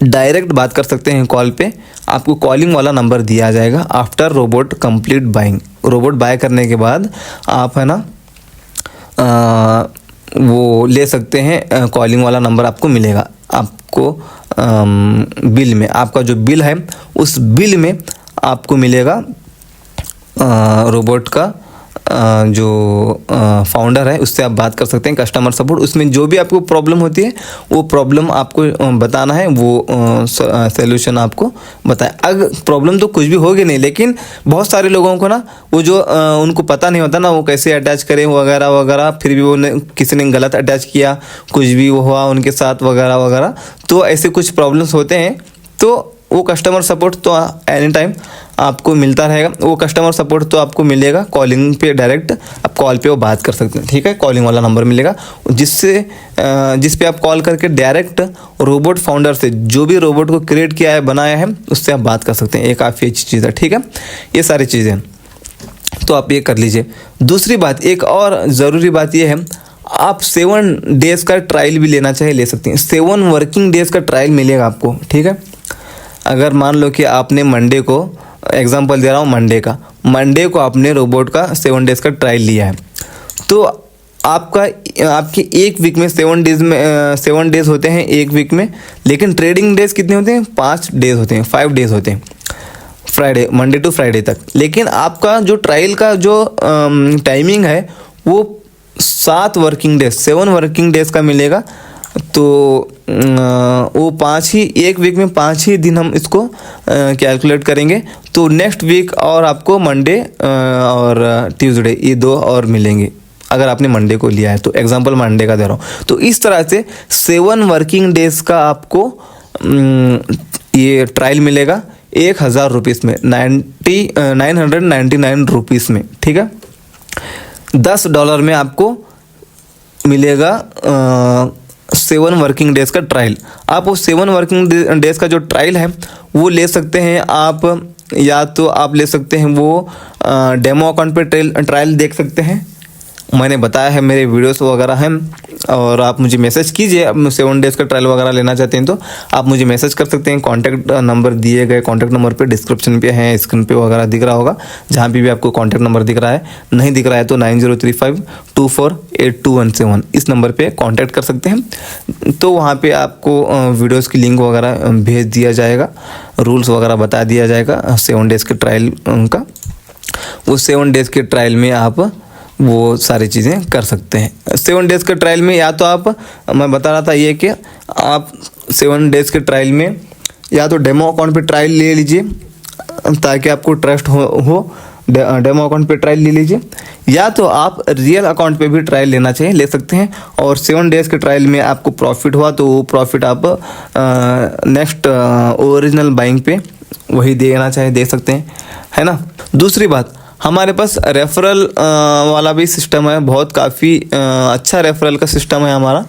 डायरेक्ट बात कर सकते हैं कॉल पे। आपको कॉलिंग वाला नंबर दिया जाएगा after robot complete buying. Robot buy करने के बाद आप है ना वो ले सकते हैं, कॉलिंग वाला नंबर आपको मिलेगा। आपको बिल में, आपका जो बिल है उस बिल में आपको मिलेगा रोबोट का जो फाउंडर है उससे आप बात कर सकते हैं, कस्टमर सपोर्ट। उसमें जो भी आपको प्रॉब्लम होती है वो प्रॉब्लम आपको बताना है, वो सॉल्यूशन आपको बताए। अगर प्रॉब्लम तो कुछ भी होगी नहीं, लेकिन बहुत सारे लोगों को ना वो जो उनको पता नहीं होता ना वो कैसे अटैच करें वगैरह वगैरह, फिर भी वो किसी ने गलत अटैच किया, कुछ भी वो हुआ उनके साथ वगैरह वगैरह, तो ऐसे कुछ प्रॉब्लम्स होते हैं। तो वो कस्टमर सपोर्ट तो एनी टाइम आपको मिलता रहेगा। वो कस्टमर सपोर्ट तो आपको मिलेगा कॉलिंग पे, डायरेक्ट आप कॉल पे वो बात कर सकते हैं, ठीक है। कॉलिंग वाला नंबर मिलेगा जिस पे आप कॉल करके डायरेक्ट रोबोट फाउंडर से, जो भी रोबोट को क्रिएट किया है बनाया है, उससे आप बात कर सकते हैं। ये काफ़ी अच्छी चीज़ है, ठीक है। ये सारी चीज़ें तो आप ये कर लीजिए। दूसरी बात, एक और ज़रूरी बात ये है, आप 7 डेज का ट्रायल भी लेना चाहे ले सकते हैं। 7 वर्किंग डेज का ट्रायल मिलेगा आपको, ठीक है। अगर मान लो कि आपने मंडे को, एग्जांपल दे रहा हूँ मंडे को आपने रोबोट का 7 डेज का ट्रायल लिया है, तो आपके एक वीक में 7 डेज होते हैं एक वीक में, लेकिन ट्रेडिंग डेज कितने होते हैं? 5 डेज होते हैं, 5 डेज होते हैं, फ्राइडे, मंडे टू फ्राइडे तक। लेकिन आपका जो ट्रायल का जो टाइमिंग है वो 7 वर्किंग डेज, 7 वर्किंग डेज का मिलेगा। तो वो 5 ही, एक वीक में 5 ही दिन हम इसको कैलकुलेट करेंगे। तो नेक्स्ट वीक और आपको मंडे और ट्यूसडे, ये 2 और मिलेंगे अगर आपने मंडे को लिया है तो। एग्जांपल मंडे का दे रहा हूँ। तो इस तरह से 7 वर्किंग डेज का आपको ये ट्रायल मिलेगा 1000 रुपीज़ में, 999 रुपीज़ में, ठीक है। $10 में आपको मिलेगा 7 वर्किंग डेज का ट्रायल। आप वो 7 वर्किंग डेज का जो ट्रायल है वो ले सकते हैं आप, या तो आप ले सकते हैं वो डेमो अकाउंट पे ट्रायल देख सकते हैं, मैंने बताया है, मेरे वीडियोस वगैरह हैं। और आप मुझे मैसेज कीजिए, आप 7 डेज़ का ट्रायल वगैरह लेना चाहते हैं तो आप मुझे मैसेज कर सकते हैं। कॉन्टैक्ट नंबर दिए गए, कॉन्टैक्ट नंबर पे डिस्क्रिप्शन पे है, स्क्रीन पे वगैरह दिख रहा होगा, जहाँ पे भी आपको कॉन्टैक्ट नंबर दिख रहा है। नहीं दिख रहा है तो 9035248217 इस नंबर पर कॉन्टैक्ट कर सकते हैं। तो वहाँ पर आपको वीडियोज़ की लिंक वगैरह भेज दिया जाएगा, रूल्स वगैरह बता दिया जाएगा 7 डेज़ के ट्रायल का। वो 7 डेज़ के ट्रायल में आप वो सारी चीज़ें कर सकते हैं। 7 डेज़ के ट्रायल में या तो आप, मैं बता रहा था ये कि आप 7 डेज़ के ट्रायल में या तो डेमो अकाउंट पे ट्रायल ले लीजिए ताकि आपको ट्रस्ट हो, डेमो अकाउंट पे ट्रायल ले लीजिए, या तो आप रियल अकाउंट पे भी ट्रायल लेना चाहिए, ले सकते हैं। और 7 डेज़ के ट्रायल में आपको प्रॉफिट हुआ तो वो प्रॉफिट आप नेक्स्ट ओरिजिनल बाइंग पे वही देना चाहे दे सकते हैं, है ना। दूसरी बात, हमारे पास रेफरल वाला भी सिस्टम है, बहुत काफ़ी अच्छा रेफरल का सिस्टम है हमारा।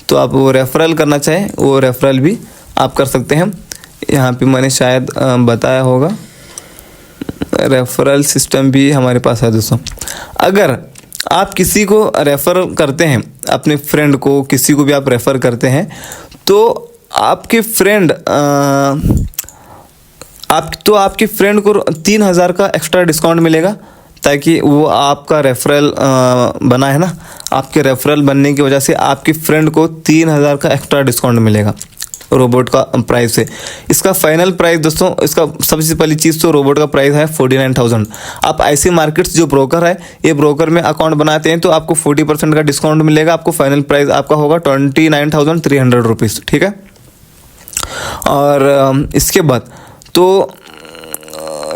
तो आप वो रेफरल करना चाहें वो रेफरल भी आप कर सकते हैं। यहाँ पे मैंने शायद बताया होगा, रेफरल सिस्टम भी हमारे पास है दोस्तों। अगर आप किसी को रेफ़र करते हैं, अपने फ्रेंड को, किसी को भी आप रेफ़र करते हैं, तो आपके फ्रेंड आपके फ्रेंड को 3000 का एक्स्ट्रा डिस्काउंट मिलेगा, ताकि वो आपका रेफरल बना है ना, आपके रेफरल बनने की वजह से आपके फ्रेंड को 3000 का एक्स्ट्रा डिस्काउंट मिलेगा रोबोट का प्राइस से। इसका फाइनल प्राइस दोस्तों, इसका सबसे पहली चीज़ तो रोबोट का प्राइस है 49,000। आप IC मार्केट्स जो ब्रोकर है, ये ब्रोकर में अकाउंट बनाते हैं तो आपको 40% का डिस्काउंट मिलेगा। आपको फाइनल प्राइस आपका होगा 29,300 रुपीज़, ठीक है। और इसके बाद तो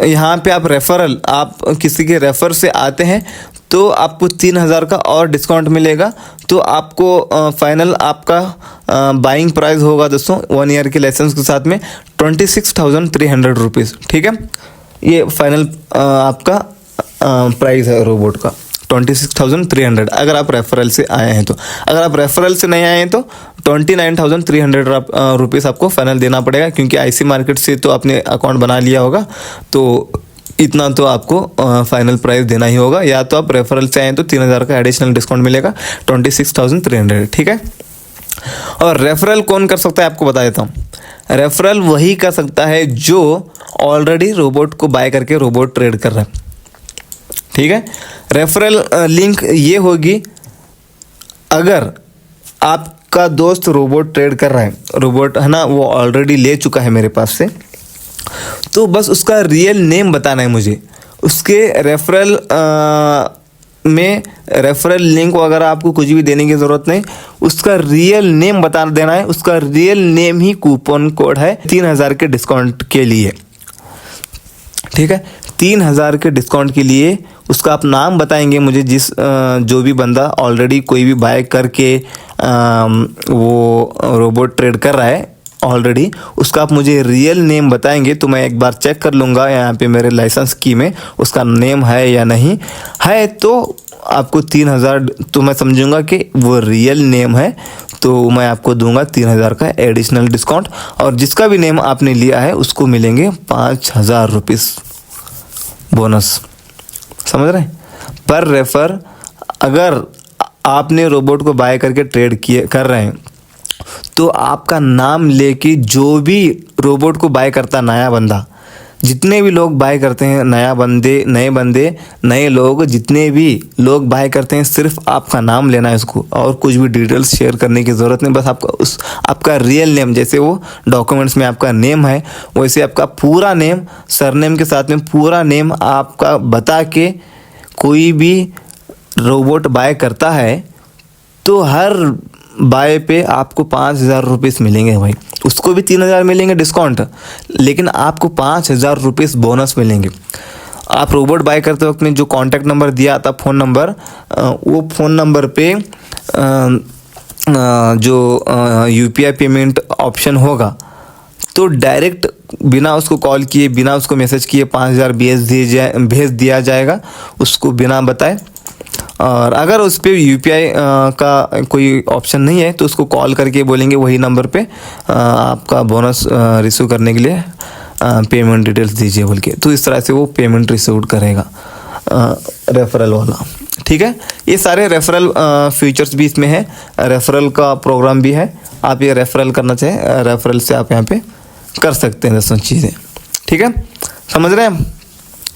यहाँ पे आप रेफरल, आप किसी के रेफर से आते हैं तो आपको 3000 का और डिस्काउंट मिलेगा। तो आपको फाइनल आपका बाइंग प्राइस होगा दोस्तों 1 ईयर के लाइसेंस के साथ में 26,300 रुपीज़, ठीक है। ये फाइनल आपका प्राइस है रोबोट का 26,300 अगर आप रेफरल से आए हैं तो। अगर आप रेफरल से नहीं आए हैं तो 29,300 रुपीज़ आपको फाइनल देना पड़ेगा, क्योंकि IC मार्केट से तो आपने अकाउंट बना लिया होगा, तो इतना तो आपको फाइनल प्राइस देना ही होगा। या तो आप रेफरल से आए तो 3000 का एडिशनल डिस्काउंट मिलेगा 26,300, ठीक है। और रेफरल कौन कर सकता है आपको बता देता हूँ। रेफरल वही कर सकता है जो ऑलरेडी रोबोट को बाय करके रोबोट ट्रेड कर रहा है, ठीक है। रेफरल लिंक ये होगी, अगर आप आपका दोस्त रोबोट ट्रेड कर रहा है, रोबोट है ना, वो ऑलरेडी ले चुका है मेरे पास से, तो बस उसका रियल नेम बताना है मुझे। उसके रेफरल में रेफरल लिंक वगैरह आपको कुछ भी देने की ज़रूरत नहीं, उसका रियल नेम बता देना है। उसका रियल नेम ही कूपन कोड है 3000 के डिस्काउंट के लिए, ठीक है। 3000 के डिस्काउंट के लिए उसका आप नाम बताएंगे मुझे, जिस जो भी बंदा ऑलरेडी कोई भी बाय करके वो रोबोट ट्रेड कर रहा है ऑलरेडी, उसका आप मुझे रियल नेम बताएंगे तो मैं एक बार चेक कर लूँगा यहाँ पे मेरे लाइसेंस की में उसका नेम है या नहीं है। तो आपको 3000, तो मैं समझूंगा कि वो रियल नेम है, तो मैं आपको दूंगा 3000 का एडिशनल डिस्काउंट। और जिसका भी नेम आपने लिया है उसको मिलेंगे 5000 रुपीज़ बोनस, समझ रहे हैं, पर रेफर। अगर आपने रोबोट को बाय करके ट्रेड कर रहे हैं तो आपका नाम लेके जो भी रोबोट को बाय करता, नया बंदा, जितने भी लोग बाय करते हैं, नए लोग जितने भी लोग बाय करते हैं, सिर्फ आपका नाम लेना है उसको, और कुछ भी डिटेल्स शेयर करने की ज़रूरत नहीं। बस आपका रियल नेम, जैसे वो डॉक्यूमेंट्स में आपका नेम है वैसे आपका पूरा नेम, सरनेम के साथ में पूरा नेम आपका बता के कोई भी रोबोट बाय करता है तो हर बाय पे आपको 5000 रुपीज़ मिलेंगे भाई। उसको भी 3000 मिलेंगे डिस्काउंट, लेकिन आपको 5000 रुपीज़ बोनस मिलेंगे। आप रोबोट बाय करते वक्त में जो कॉन्टैक्ट नंबर दिया था, फ़ोन नंबर, वो फ़ोन नंबर पे जो UPI पेमेंट ऑप्शन होगा, तो डायरेक्ट बिना उसको कॉल किए, बिना उसको मैसेज किए 5000 भेज दिया जाएगा उसको बिना बताए। और अगर उस पर UPI का कोई ऑप्शन नहीं है तो उसको कॉल करके बोलेंगे वही नंबर पे आपका बोनस रिसीव करने के लिए पेमेंट डिटेल्स दीजिए बोल के, तो इस तरह से वो पेमेंट रिसीव करेगा रेफरल वाला, ठीक है। ये सारे रेफरल फीचर्स भी इसमें है, रेफरल का प्रोग्राम भी है। आप ये रेफरल करना चाहें, रेफरल से आप यहाँ पे कर सकते हैं दोस्तों चीज़ें, ठीक है, समझ रहे हैं।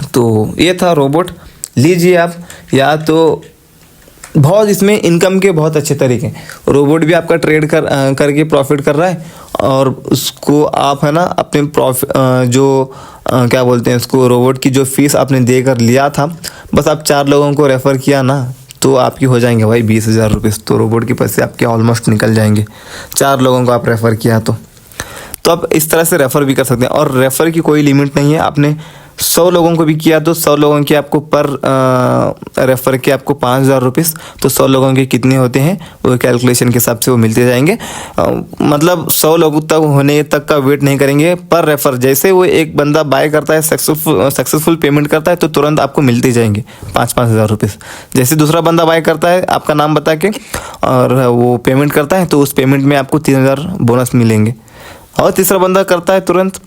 तो ये था रोबोट, लीजिए आप। या तो बहुत इसमें इनकम के बहुत अच्छे तरीके हैं। रोबोट भी आपका ट्रेड करके प्रॉफिट कर रहा है, और उसको आप है ना अपने क्या बोलते हैं उसको, रोबोट की जो फीस आपने देकर लिया था, बस आप 4 लोगों को रेफ़र किया ना तो आपकी हो जाएंगे भाई 20,000 रुपीज़। तो रोबोट के पैसे आपके ऑलमोस्ट निकल जाएंगे, 4 लोगों को आप रेफ़र किया तो आप इस तरह से रेफ़र भी कर सकते हैं। और रेफ़र की कोई लिमिट नहीं है, आपने 100 लोगों को भी किया तो 100 लोगों की आपको पर रेफ़र के आपको 5000 रुपीज़, तो 100 लोगों के कितने होते हैं वो कैलकुलेशन के हिसाब से वो मिलते जाएंगे। मतलब 100 लोगों तक होने तक का वेट नहीं करेंगे पर रेफ़र। जैसे वो एक बंदा बाय करता है, सक्सेसफुल पेमेंट करता है, तो तुरंत आपको मिलते जाएंगे 5,000 रुपीज़। जैसे दूसरा बंदा बाय करता है आपका नाम बता के और वो पेमेंट करता है, तो उस पेमेंट में आपको 3000 बोनस मिलेंगे। और तीसरा बंदा करता है, तुरंत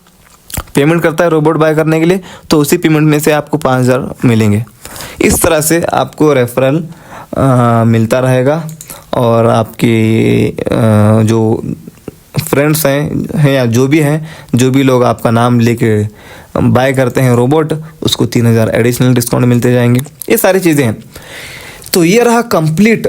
पेमेंट करता है रोबोट बाय करने के लिए, तो उसी पेमेंट में से आपको 5000 मिलेंगे। इस तरह से आपको रेफरल मिलता रहेगा। और आपके जो फ्रेंड्स हैं या जो भी लोग आपका नाम लेके बाय करते हैं रोबोट, उसको 3000 एडिशनल डिस्काउंट मिलते जाएंगे। ये सारी चीज़ें हैं। तो ये रहा कंप्लीट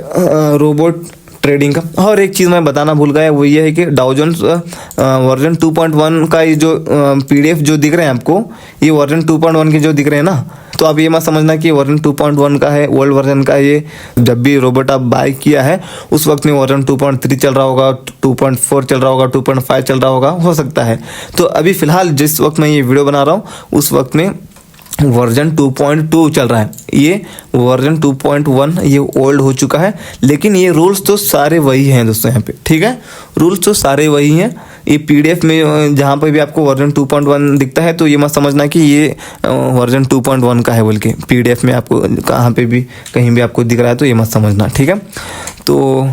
रोबोट ट्रेडिंग का। और एक चीज़ मैं बताना भूल गया, वो ये है कि डाउ जोन्स वर्जन 2.1 का ये जो PDF जो दिख रहे हैं आपको, ये वर्जन 2.1 के जो दिख रहे हैं ना, तो आप ये मत समझना कि वर्जन 2.1 का है, ओल्ड वर्जन का। ये जब भी रोबोट आप बाय किया है उस वक्त में वर्जन 2.3 चल रहा होगा, 2.4 चल रहा होगा, 2.5 चल रहा होगा, हो सकता है। तो अभी फ़िलहाल जिस वक्त मैं ये वीडियो बना रहा हूँ उस वक्त में वर्जन 2.2 चल रहा है। ये वर्जन 2.1 ये ओल्ड हो चुका है, लेकिन ये रूल्स तो सारे वही हैं दोस्तों यहाँ पे, ठीक है। रूल्स तो सारे वही हैं। ये PDF में जहाँ पे भी आपको वर्जन 2.1 दिखता है तो ये मत समझना कि ये वर्जन 2.1 का है बोल के। PDF में आपको कहाँ पे भी कहीं भी आपको दिख रहा है तो ये मत समझना, ठीक है। तो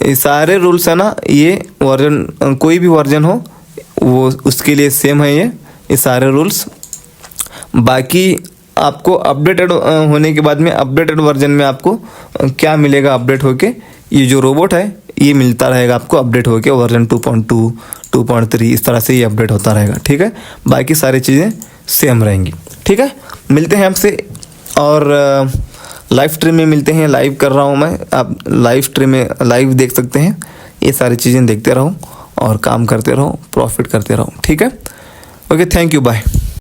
ये सारे रूल्स है ना, ये वर्जन कोई भी वर्जन हो वो उसके लिए सेम है ये सारे रूल्स। बाकी आपको अपडेटेड होने के बाद में अपडेटेड वर्जन में आपको क्या मिलेगा, अपडेट होके ये जो रोबोट है ये मिलता रहेगा आपको अपडेट होके वर्जन 2.2, 2.3 इस तरह से ये अपडेट होता रहेगा, ठीक है। बाकी सारी चीज़ें सेम रहेंगी, ठीक है। मिलते हैं आपसे और लाइव स्ट्रीम में मिलते हैं। लाइव कर रहा हूँ मैं, आप लाइव स्ट्रीम में लाइव देख सकते हैं। ये सारी चीज़ें देखते रहो और काम करते रहो, प्रॉफिट करते रहो। ठीक है, ओके, थैंक यू, बाय।